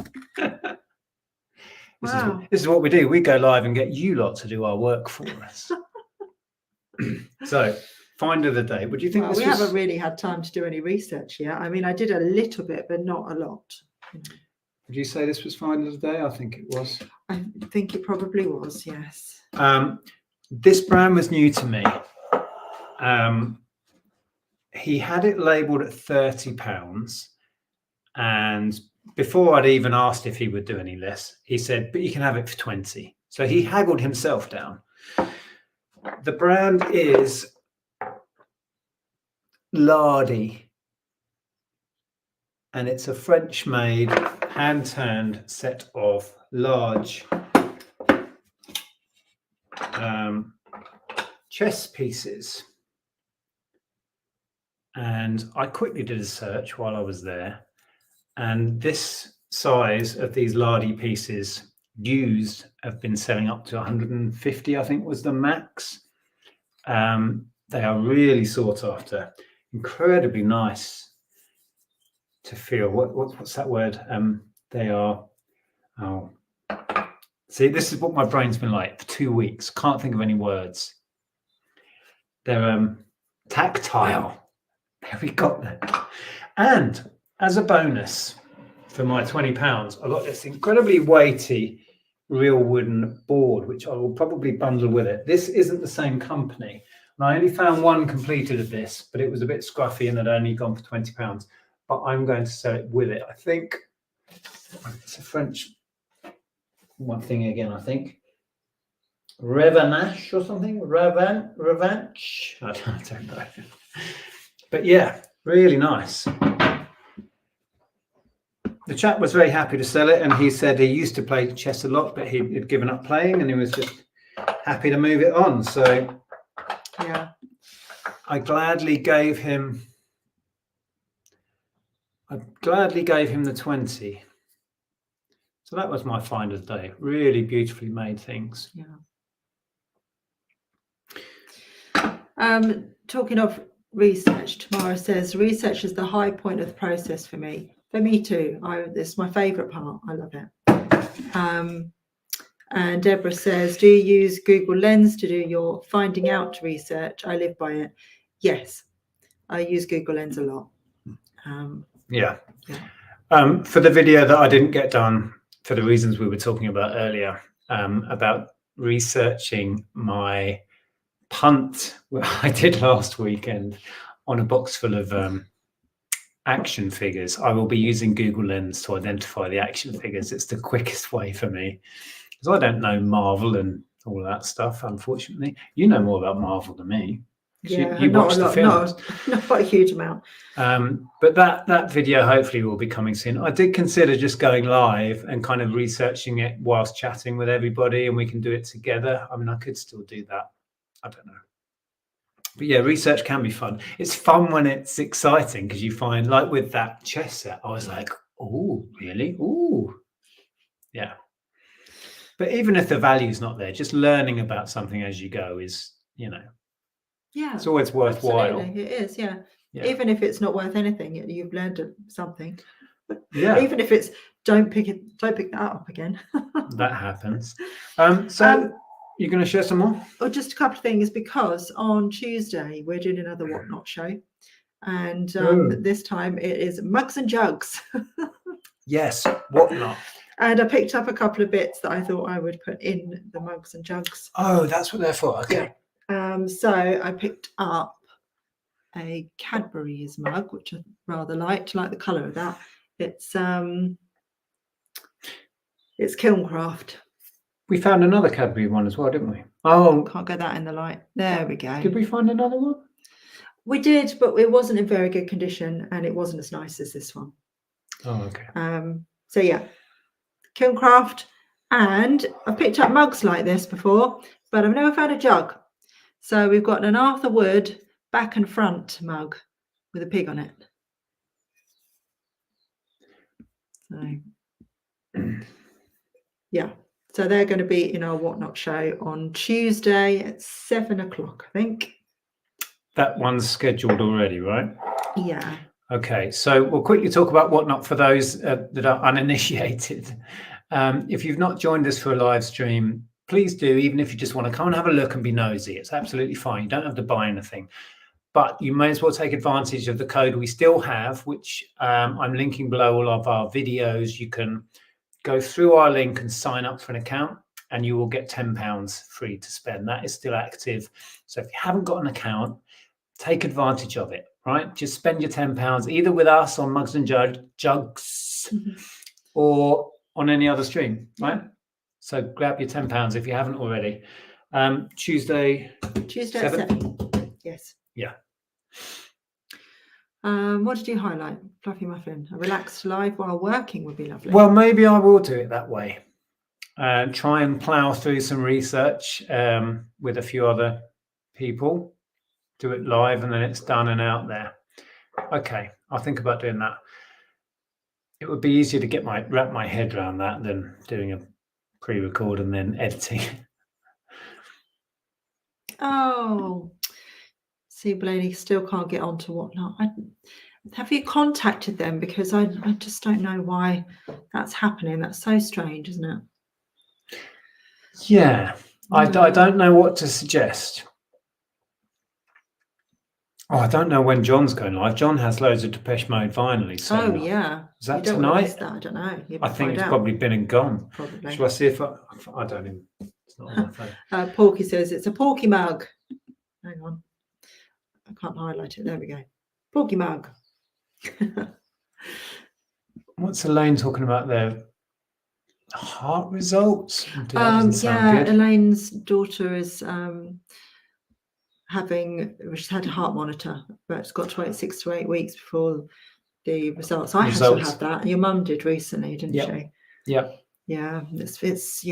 This is what we do. We go live and get you lot to do our work for us. So, find of the day. Would you think we haven't really had time to do any research yet? I mean, I did a little bit, but not a lot. Would you say this was find of the day? I think it was. I think it probably was, yes. This brand was new to me. He had it labelled at £30, and before I'd even asked if he would do any less, he said, but you can have it for 20. So he haggled himself down. The brand is Lardy, and it's a French-made, hand-turned set of large chess pieces. And I quickly did a search while I was there, and this size of these Lardy pieces used have been selling up to 150, I think was the max. They are really sought after, incredibly nice to feel. What's that word? They are, see, this is what my brain's been like for 2 weeks. Can't think of any words. They're tactile. There we got that. And as a bonus for my £20, I got this incredibly weighty real wooden board, which I will probably bundle with it. This isn't the same company. And I only found one completed of this, but it was a bit scruffy and had only gone for £20. But I'm going to sell it with it. I think it's a French one thing again, I think. Revanche or something? Revanche? I don't know. But yeah, really nice. The chap was very happy to sell it, and he said he used to play chess a lot, but he had given up playing and he was just happy to move it on. So yeah, I gladly gave him the 20. So that was my find of the day. Really beautifully made things. Yeah. Talking of research, Tamara says research is the high point of the process for me. For me too. It's my favourite part. I love it. And Deborah says, do you use Google Lens to do your finding out research? I live by it. Yes, I use Google Lens a lot. For the video that I didn't get done, for the reasons we were talking about earlier, about researching my punt I did last weekend on a box full of action figures, I will be using Google Lens to identify the action figures. It's the quickest way for me, because I don't know Marvel and all that stuff, unfortunately. You know more about Marvel than me. Yeah, you watch the films. Not a huge amount. But that video hopefully will be coming soon. I did consider just going live and kind of researching it whilst chatting with everybody, and we can do it together. I mean, I could still do that. I don't know. But yeah, research can be fun. It's fun when it's exciting, because you find, like with that chess set, I was like, oh, really? Oh, yeah. But even if the value's not there, just learning about something as you go is, yeah, it's always worthwhile. Absolutely. It is, yeah. Even if it's not worth anything, you've learned something. Yeah. Even if it's don't pick that up again. That happens. You're going to share some more? Or just a couple of things, because on Tuesday we're doing another Whatnot show, and this time it is mugs and jugs. Yes, Whatnot. And I picked up a couple of bits that I thought I would put in the mugs and jugs. Oh, that's what they're for. Okay. Yeah. So I picked up a Cadbury's mug, which I rather liked. I like the colour of that. It's Kilncraft. We found another Cadbury one as well, didn't we? Oh, can't get that in the light. There we go. Did we find another one? We did, but it wasn't in very good condition, and it wasn't as nice as this one. Oh, okay. So yeah, Kilncraft, and I've picked up mugs like this before, but I've never found a jug. So we've got an Arthur Wood back and front mug with a pig on it. So yeah. So they're going to be in our Whatnot show on Tuesday at 7 o'clock, I think. That one's scheduled already, right? Yeah. Okay, so we'll quickly talk about Whatnot for those that are uninitiated. If you've not joined us for a live stream, please do, even if you just want to come and have a look and be nosy. It's absolutely fine. You don't have to buy anything. But you may as well take advantage of the code we still have, which I'm linking below all of our videos. You can go through our link and sign up for an account, and you will get £10 free to spend. That is still active. So if you haven't got an account, take advantage of it, right? Just spend your £10 either with us on Mugs and Jugs or on any other stream, right? So grab your £10 if you haven't already. Tuesday at 7. Yes. Yeah. What did you highlight? Fluffy muffin. A relaxed life while working would be lovely. Well, maybe I will do it that way. Try and plow through some research with a few other people. Do it live, and then it's done and out there. Okay, I'll think about doing that. It would be easier to wrap my head around that than doing a pre-record and then editing. Oh, see, Blaney still can't get onto Whatnot. Have you contacted them? Because I just don't know why that's happening. That's so strange, isn't it? Yeah, I don't know what to suggest. Oh, I don't know when John's going live. John has loads of Depeche Mode vinyl. Oh, yeah. Is that tonight? That. I don't know. I think it's probably been and gone. Probably. Shall I see if I don't even... It's not on my phone. Porky says it's a Porky mug. Hang on. I can't highlight it. There we go. Porky mug. What's Elaine talking about there? Heart results? Elaine's daughter is she's had a heart monitor, but it's got to wait 6 to 8 weeks before the results. I had to have that. Your mum did recently, didn't she? Yeah. Yeah. It's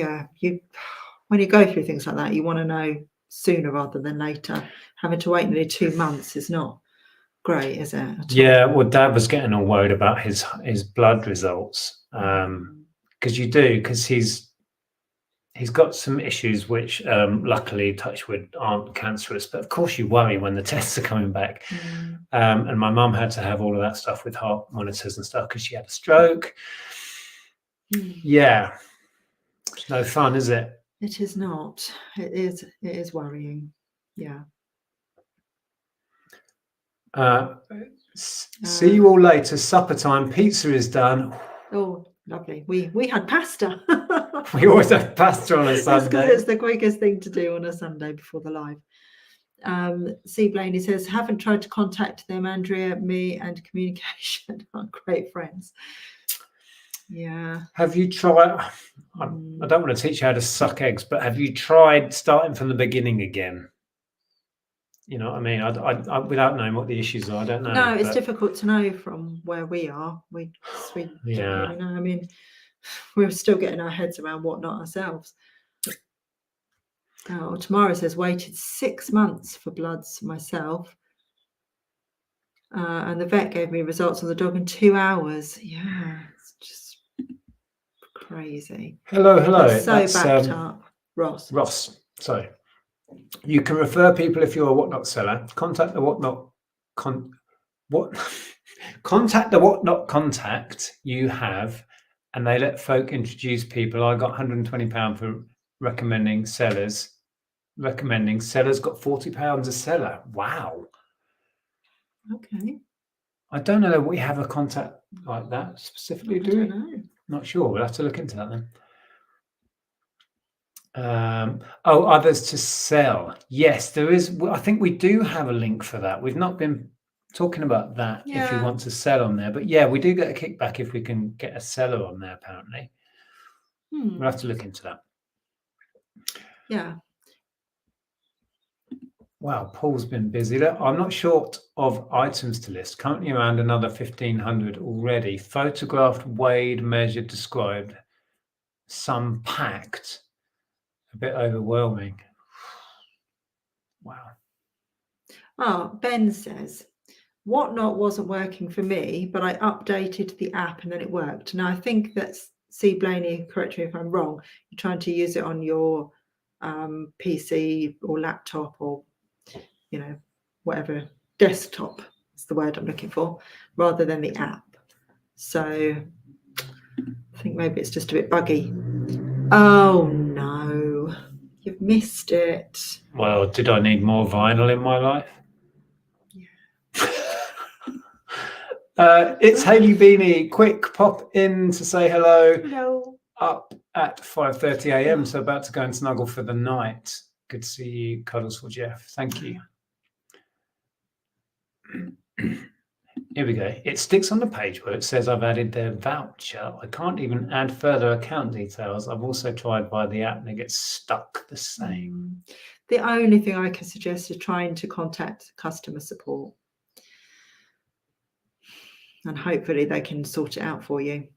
when you go through things like that, you want to know sooner rather than later. Having to wait nearly 2 months is not great, is it? Yeah. Well, Dad was getting all worried about his blood results. Because he's got some issues which luckily, touch wood, aren't cancerous, but of course you worry when the tests are coming back. And my mum had to have all of that stuff with heart monitors and stuff because she had a stroke. Yeah, it's no fun, is it? It is not. It is worrying. Yeah. See you all later. Supper time. Pizza is done. Oh, lovely. We had pasta. We always have pasta on a Sunday. It's the quickest thing to do on a Sunday before the live. C. Blaney says, haven't tried to contact them. Andrea, me, and communication are great friends. Yeah. Have you tried? I don't want to teach you how to suck eggs, but have you tried starting from the beginning again? You know what I mean? I without knowing what the issues are, I don't know. No, it's difficult to know from where we are. We don't really know. I mean, we're still getting our heads around Whatnot ourselves. Tamara says, waited 6 months for bloods myself. And the vet gave me results on the dog in 2 hours. Yeah, it's just crazy. Hello. That's backed up. Ross, sorry. You can refer people if you're a Whatnot seller. Contact the Whatnot contact you have, and they let folk introduce people. I got £120 for recommending sellers. Recommending sellers got £40 a seller. Wow. Okay. I don't know that we have a contact like that specifically, do we? I don't know. Not sure. We'll have to look into that then. Others to sell. Yes, there is. I think we do have a link for that. We've not been talking about that if you want to sell on there. But yeah, we do get a kickback if we can get a seller on there, apparently. We'll have to look into that. Yeah. Wow, Paul's been busy. I'm not short of items to list. Currently around another 1,500 already. Photographed, weighed, measured, described. Some packed. A bit overwhelming. Wow. Oh, Ben says, Whatnot wasn't working for me, but I updated the app and then it worked. Now, I think that's, C. Blaney, correct me if I'm wrong, you're trying to use it on your PC or laptop or, whatever, desktop is the word I'm looking for, rather than the app. So I think maybe it's just a bit buggy. Oh, no. You've missed it. Well, did I need more vinyl in my life? Yeah. It's Hayley Beanie. Quick pop in to say hello. Hello. Up at 5:30 a.m. So about to go and snuggle for the night. Good to see you, Cuddles for Jeff. Thank you. Here we go. It sticks on the page where it says I've added their voucher. I can't even add further account details. I've also tried via the app and it gets stuck the same. The only thing I can suggest is trying to contact customer support. And hopefully they can sort it out for you.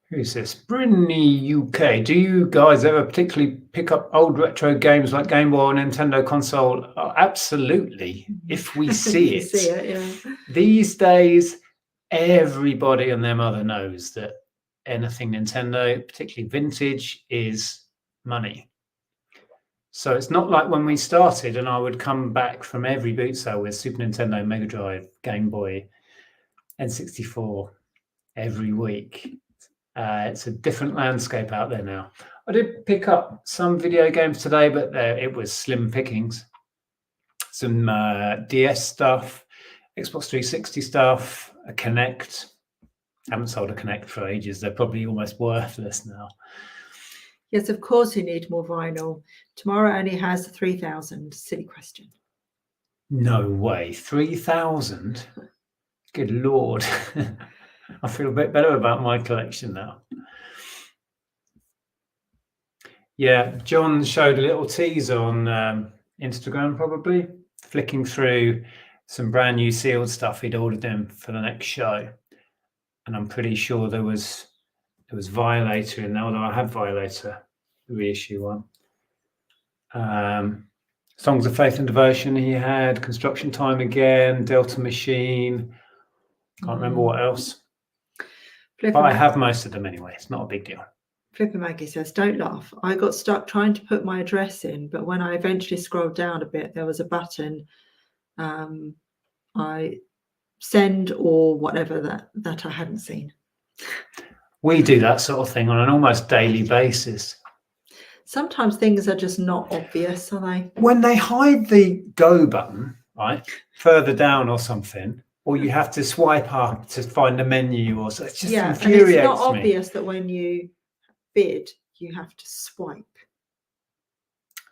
Who's this? Brittany UK. Do you guys ever particularly pick up old retro games like Game Boy or Nintendo console? Oh, absolutely. If we see it. See it, yeah. These days, everybody and their mother knows that anything Nintendo, particularly vintage, is money. So it's not like when we started and I would come back from every boot sale with Super Nintendo, Mega Drive, Game Boy, N64 every week. It's a different landscape out there now. I did pick up some video games today, but it was slim pickings. Some DS stuff, Xbox 360 stuff, a Kinect. Haven't sold a Kinect for ages. They're probably almost worthless now. Yes, of course you need more vinyl. Tomorrow only has 3,000. Silly question. No way. 3,000? Good Lord. I feel a bit better about my collection now. Yeah, John showed a little teaser on Instagram, probably, flicking through some brand new sealed stuff he'd ordered them for the next show. And I'm pretty sure there was Violator in there, although I have Violator, the reissue one. Songs of Faith and Devotion he had, Construction Time Again, Delta Machine. Can't remember what else. But I have most of them anyway. It's not a big deal. Flipper Maggie says, don't laugh. I got stuck trying to put my address in, but when I eventually scrolled down a bit, there was a button. I send or whatever that I hadn't seen. We do that sort of thing on an almost daily basis. Sometimes things are just not obvious, are they? When they hide the go button, right, further down or something, or you have to swipe up to find the menu, or so, it just infuriates me. It's not obvious that when you bid, you have to swipe.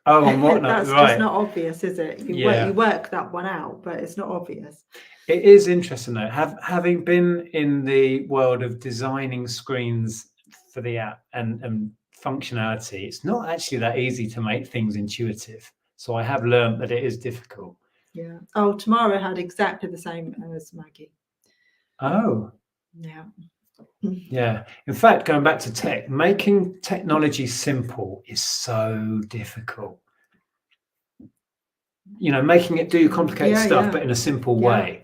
Oh, and whatnot. That's right. just not obvious, is it? You work that one out, but it's not obvious. It is interesting though, having been in the world of designing screens for the app and functionality, it's not actually that easy to make things intuitive. So I have learned that it is difficult. Yeah. Oh, Tamara had exactly the same as Maggie. Oh. Yeah. Yeah. In fact, going back to tech, making technology simple is so difficult. You know, making it do complicated stuff, but in a simple way.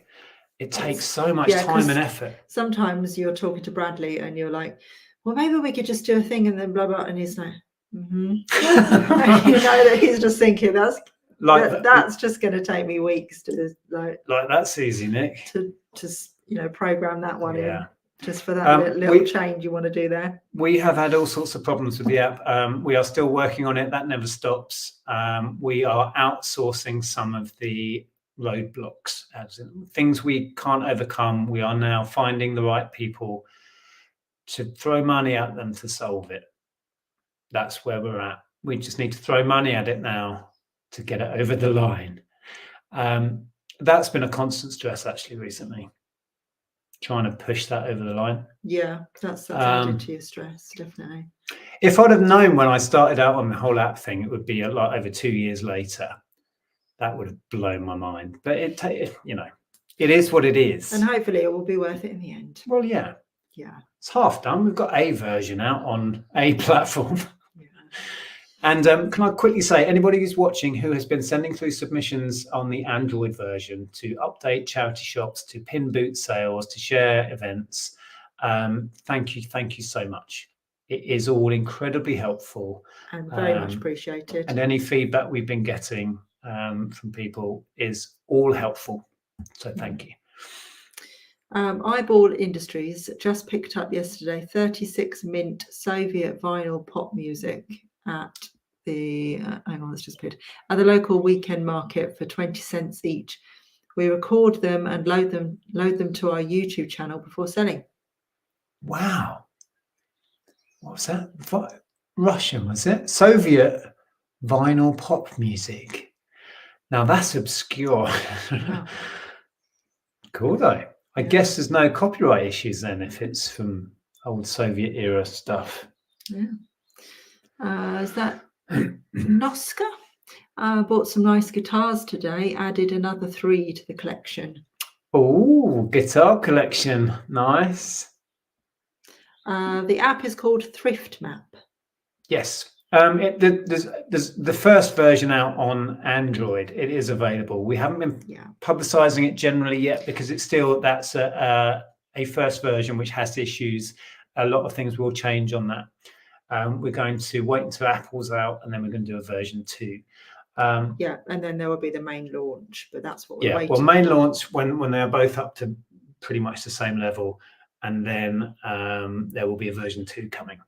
It takes so much time and effort. Sometimes you're talking to Bradley and you're like, well, maybe we could just do a thing and then blah, blah. And he's like, and you know that he's just thinking that's just going to take me weeks to like that's easy, Nick. To just, program that one in. Just for that little change you want to do there. We have had all sorts of problems with the app. We are still working on it. That never stops. We are outsourcing some of the roadblocks, as in things we can't overcome. We are now finding the right people to throw money at them to solve it. That's where we're at. We just need to throw money at it now to get it over the line. That's been a constant stress actually recently. Trying to push that over the line. Yeah, that's added to your stress, definitely. If I'd have known when I started out on the whole app thing, it would be a lot over 2 years later. That would have blown my mind. But it is what it is. And hopefully it will be worth it in the end. Well, yeah. Yeah. It's half done. We've got a version out on a platform. Yeah. And can I quickly say, anybody who's watching who has been sending through submissions on the Android version to update charity shops, to pin boot sales, to share events, thank you so much. It is all incredibly helpful. And very much appreciated. And any feedback we've been getting from people is all helpful. So thank you. Eyeball Industries just picked up yesterday 36 mint Soviet vinyl pop music at the at the local weekend market for 20 cents each. We record them and load them to our YouTube channel before selling. Wow. What was that? Russian, was it? Soviet Vinyl pop music. Now that's obscure. Wow. Cool though. I guess there's no copyright issues then if it's from old Soviet era stuff. Yeah. Is that Noska? Bought some nice guitars today. Added another 3 to the collection. Oh, guitar collection. Nice. The app is called Thrift Map. Yes. There's the first version out on Android. It is available. We haven't been publicizing it generally yet because it's still that's a first version which has issues. A lot of things will change on that. We're going to wait until Apple's out and then we're going to do a version 2. And then there will be the main launch, but that's what we're waiting well, main launch when they are both up to pretty much the same level, and then there will be a version 2 coming.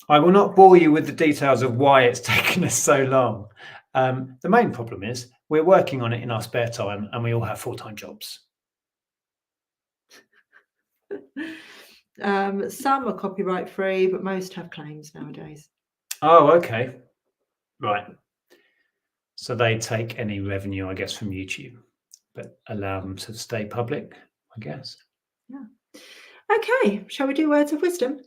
I will not bore you with the details of why it's taken us so long. The main problem is we're working on it in our spare time and we all have full-time jobs. Some are copyright free, but most have claims nowadays. Oh, okay. Right. So they take any revenue, I guess, from YouTube, but allow them to stay public, I guess. Yeah. Okay. Shall we do words of wisdom?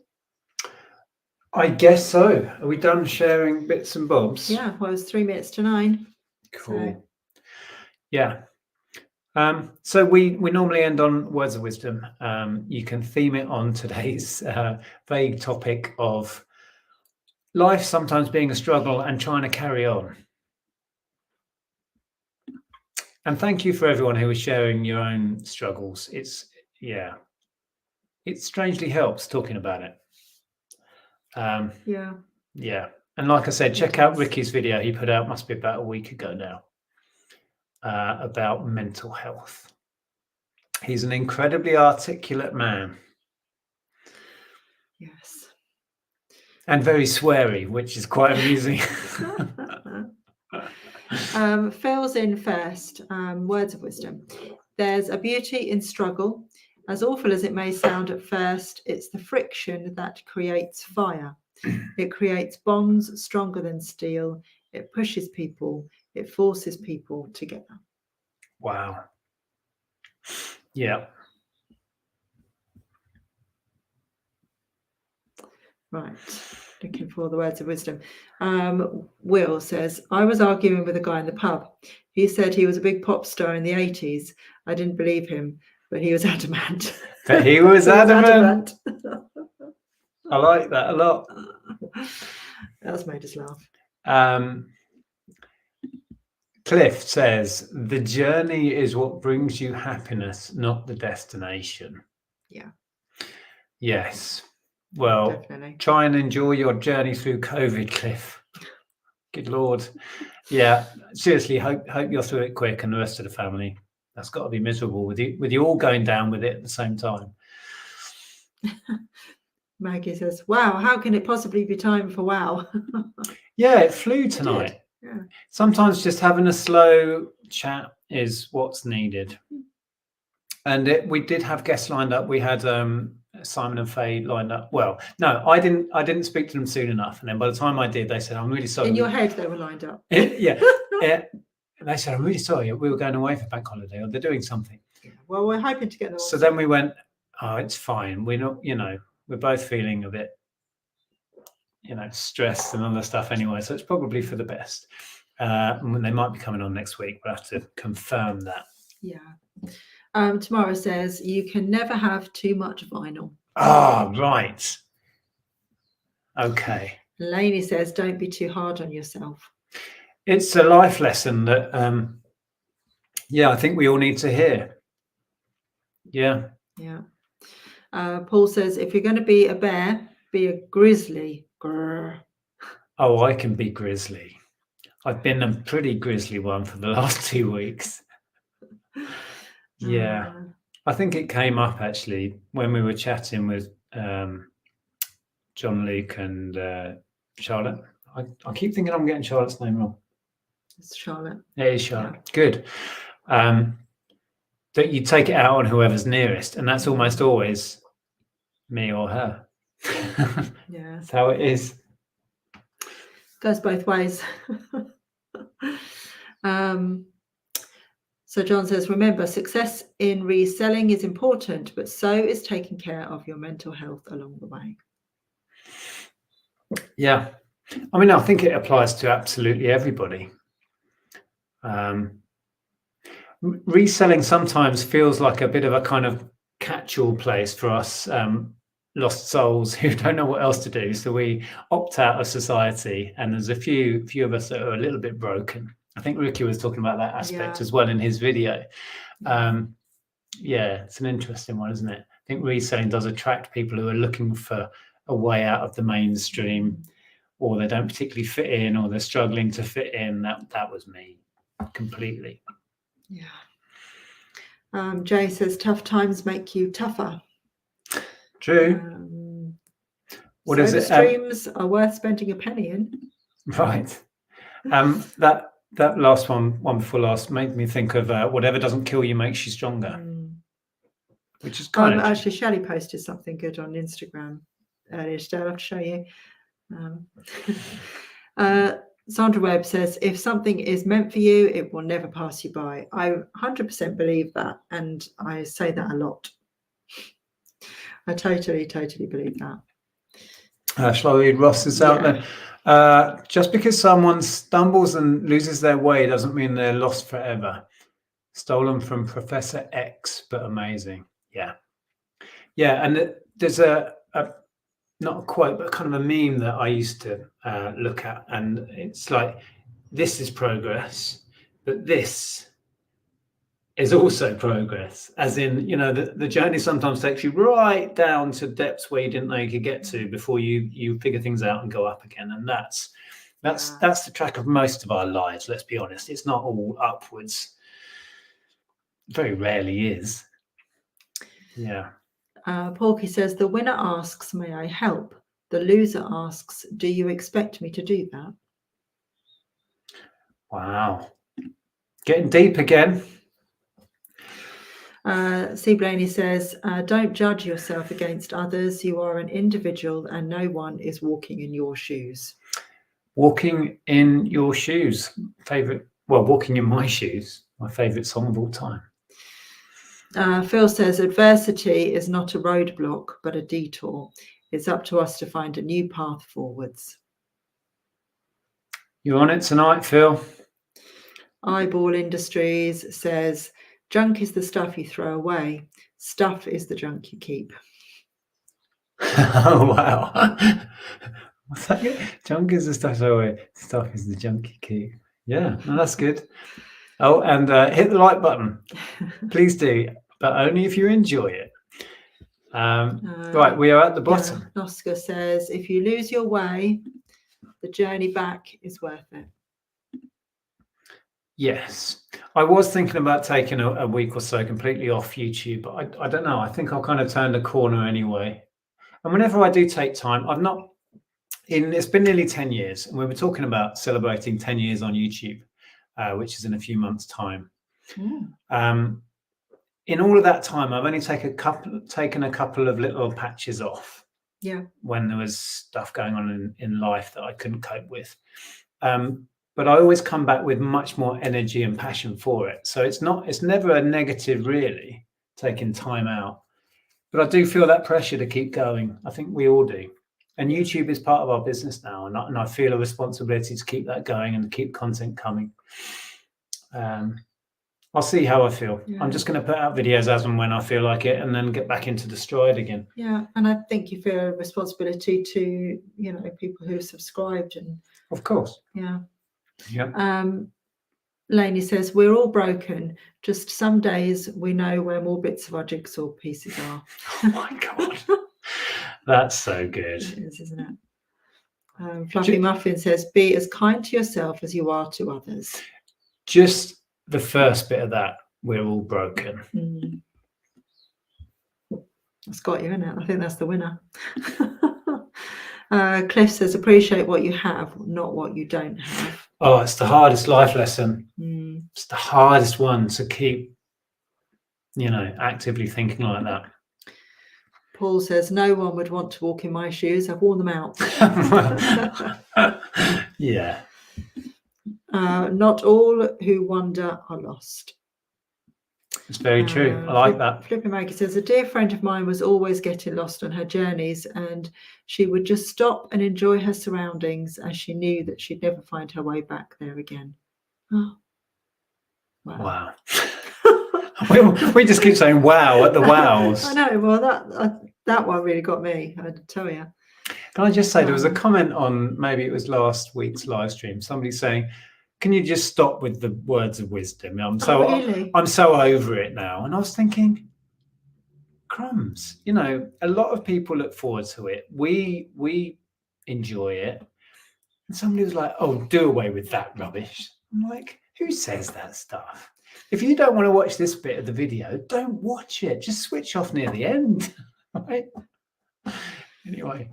I guess so. Are we done sharing bits and bobs? Yeah. Well, it's 3 minutes to 9. Cool. So. Yeah. So we normally end on words of wisdom. You can theme it on today's vague topic of life sometimes being a struggle and trying to carry on. And thank you for everyone who is sharing your own struggles. It strangely helps talking about it. Yeah. And like I said, check out Ricky's video he put out, must be about a week ago now, about mental health. He's an incredibly articulate man. Yes. And very sweary, which is quite amusing. Phil's in first. Words of wisdom. There's a beauty in struggle. As awful as it may sound at first, it's the friction that creates fire. It creates bonds stronger than steel. It pushes people. It forces people together. Wow. Yeah. Right. Looking for the words of wisdom. Will says, I was arguing with a guy in the pub. He said he was a big pop star in the 80s. I didn't believe him, but he was adamant. But he was adamant. I like that a lot. That's made us laugh. Cliff says, the journey is what brings you happiness, not the destination. Yeah. Yes. Well, definitely. Try and enjoy your journey through COVID, Cliff. Good Lord. Yeah, seriously, hope you're through it quick, and the rest of the family. That's got to be miserable with you all going down with it at the same time. Maggie says, wow, how can it possibly be time for wow? Yeah, it flew tonight. Yeah. Sometimes just having a slow chat is what's needed. And we did have guests lined up. We had Simon and Faye lined up. Well, no, I didn't speak to them soon enough. And then by the time I did, they said, I'm really sorry. In your head, they were lined up. Yeah. And they said, I'm really sorry. We were going away for bank holiday, or they're doing something. Yeah. Well, we're hoping to get them. So then we went, oh, it's fine. We're not, we're both feeling a bit, stressed and other stuff anyway. So it's probably for the best. And they might be coming on next week. We'll have to confirm that. Yeah. Tomorrow says, you can never have too much vinyl. Ah, right. Okay. Lainey says, don't be too hard on yourself. It's a life lesson that, I think we all need to hear. Yeah. Yeah. Paul says, if you're going to be a bear, be a grizzly. Grrr. Oh, I can be grizzly. I've been a pretty grizzly one for the last 2 weeks. Yeah. I think it came up actually when we were chatting with John, Luke and Charlotte. I keep thinking I'm getting Charlotte's name wrong. It's Charlotte. It is Charlotte. Yeah. Good. That you take it out on whoever's nearest, and that's almost always me or her. Yeah. That's how it is. Goes both ways. So John says, remember, success in reselling is important, but so is taking care of your mental health along the way. Yeah. I mean, I think it applies to absolutely everybody. Reselling sometimes feels like a bit of a kind of catch-all place for us lost souls who don't know what else to do. So we opt out of society, and there's a few of us that are a little bit broken. I think Ricky was talking about that aspect as well in his video. Yeah, it's an interesting one, isn't it? I think reselling does attract people who are looking for a way out of the mainstream, or they don't particularly fit in, or they're struggling to fit in. That was me completely. Yeah. Jay says tough times make you tougher. True. What is it? SodaStreams are worth spending a penny in. Right. That last one before last made me think of whatever doesn't kill you makes you stronger. Which is kind of actually Shelley posted something good on Instagram earlier today. I'll have to show you. Sandra Webb says, if something is meant for you, it will never pass you by. I 100% believe that, and I say that a lot. I totally believe that. Shall I read Ross's out there? Just because someone stumbles and loses their way doesn't mean they're lost forever. Stolen from Professor X, but amazing. Yeah, and there's a not a quote, but kind of a meme that I used to look at, and it's like, this is progress, but this is also progress, as in, you know, the journey sometimes takes you right down to depths where you didn't know you could get to before you figure things out and go up again. And that's the track of most of our lives, let's be honest. It's not all upwards. Very rarely is. Yeah. Porky says, the winner asks, may I help? The loser asks, do you expect me to do that? Wow. Getting deep again. C. Blaney says, don't judge yourself against others. You are an individual and no one is walking in your shoes. Walking in your shoes. Walking in my shoes. My favourite song of all time. Phil says, adversity is not a roadblock, but a detour. It's up to us to find a new path forwards. You on it tonight, Phil? Eyeball Industries says, junk is the stuff you throw away. Stuff is the junk you keep. Oh, wow. What's that? Junk is the stuff you throw away. Stuff is the junk you keep. Yeah, no, that's good. Oh, and hit the like button. Please do, but only if you enjoy it. Right, we are at the bottom. Yeah, Oscar says, if you lose your way, the journey back is worth it. Yes, I was thinking about taking a week or so completely off YouTube, but I don't know. I think I'll kind of turn the corner anyway. And whenever I do take time, it's been nearly 10 years, and we were talking about celebrating 10 years on YouTube, which is in a few months' time. In all of that time, I've only taken a couple of little patches off. Yeah. When there was stuff going on in life that I couldn't cope with. But I always come back with much more energy and passion for it. So it's never a negative, really, taking time out. But I do feel that pressure to keep going. I think we all do. And YouTube is part of our business now. And I feel a responsibility to keep that going and keep content coming. I'll see how I feel. Yeah. I'm just going to put out videos as and when I feel like it, and then get back into the stride again. Yeah, and I think you feel a responsibility to, people who have subscribed. And of course. Yeah. Yeah. Lainey says, we're all broken. Just some days we know where more bits of our jigsaw pieces are. Oh my God. That's so good. It is, isn't it? Fluffy Muffin says, be as kind to yourself as you are to others. Just the first bit of that, we're all broken. That's got you, isn't it? I think that's the winner. Cliff says, appreciate what you have, not what you don't have. Oh, it's the hardest life lesson. It's the hardest one to keep, actively thinking like that. Paul says, no one would want to walk in my shoes. I've worn them out. Yeah. Not all who wander are lost. It's very true. I like that. Flipping Maggie says, a dear friend of mine was always getting lost on her journeys, and she would just stop and enjoy her surroundings as she knew that she'd never find her way back there again. Oh. Wow. we just keep saying wow at the wows. I know. Well, that one really got me, I tell you. Can I just say, there was a comment on, maybe it was last week's live stream, somebody saying, can you just stop with the words of wisdom? I'm so over it now. And I was thinking, crumbs, you know, a lot of people look forward to it. We enjoy it. And somebody was like, oh, do away with that rubbish. I'm like, who says that stuff? If you don't want to watch this bit of the video, don't watch it. Just switch off near the end. Right? Anyway.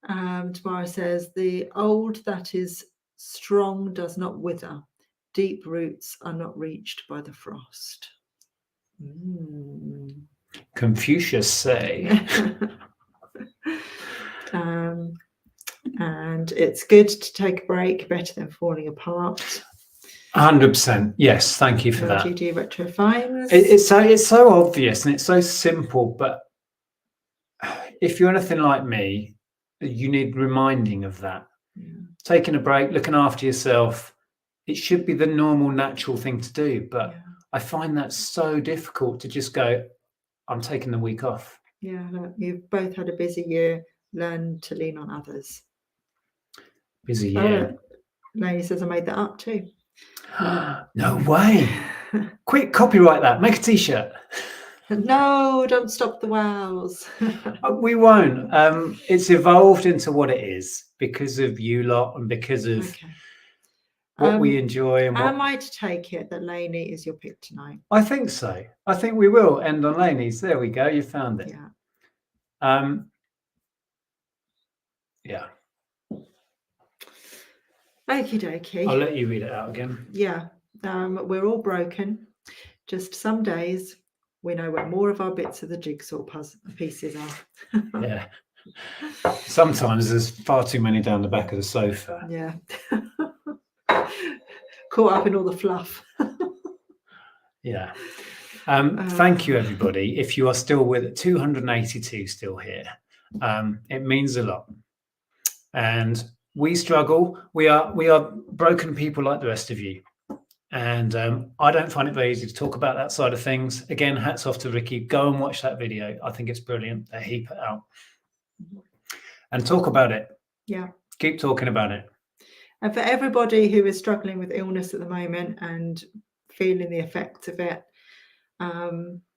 Tamara says, the old that is strong does not wither. Deep roots are not reached by the frost. Confucius say. And it's good to take a break, better than falling apart. 100%. Yes, thank you for that. GG Retro Finds. It's so obvious and it's so simple, but if you're anything like me, you need reminding of that. Taking a break, looking after yourself, it should be the normal, natural thing to do. But I find that so difficult to just go, I'm taking the week off. Yeah, you've both had a busy year. Learn to lean on others. Busy year. Lady says I made that up too. No way. Quick, copyright that. Make a t-shirt. No, don't stop the wows. We won't. It's evolved into what it is because of you lot and because of what we enjoy. And am I to take it that Lainey is your pick tonight? I think so. I think we will end on Lainey's. There we go. You found it. Yeah. Yeah. Okie dokie. I'll let you read it out again. Yeah. We're all broken. Just some days we know where more of our bits of the jigsaw pieces are. Yeah. Sometimes there's far too many down the back of the sofa. Yeah. Caught up in all the fluff. Yeah. Thank you, everybody. If you are still with 282 still here, it means a lot. And we struggle. We are broken people like the rest of you. And I don't find it very easy to talk about that side of things. Again, hats off to Ricky. Go and watch that video. I think it's brilliant that he put out. And talk about it. Yeah. Keep talking about it. And for everybody who is struggling with illness at the moment and feeling the effects of it,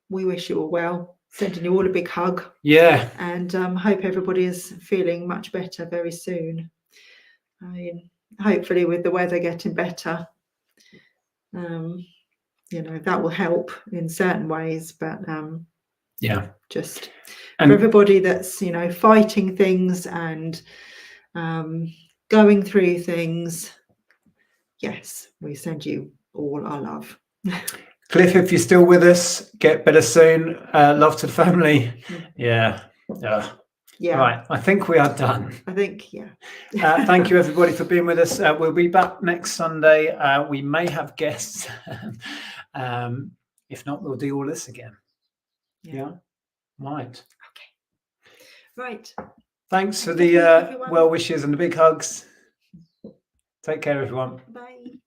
we wish you all well. Sending you all a big hug. Yeah. And hope everybody is feeling much better very soon. I mean, hopefully with the weather getting better, you know, that will help in certain ways. But yeah, just for everybody that's, you know, fighting things and going through things, yes, we send you all our love. Cliff, if you're still with us, get better soon. Love to the family. Yeah. Yeah. Right. I think we are done. I think, yeah. Thank you, everybody, for being with us. We'll be back next Sunday. We may have guests. If not, we'll do all this again. Yeah. Right. Okay. Right. Thanks for the well wishes and the big hugs. Take care, everyone. Bye.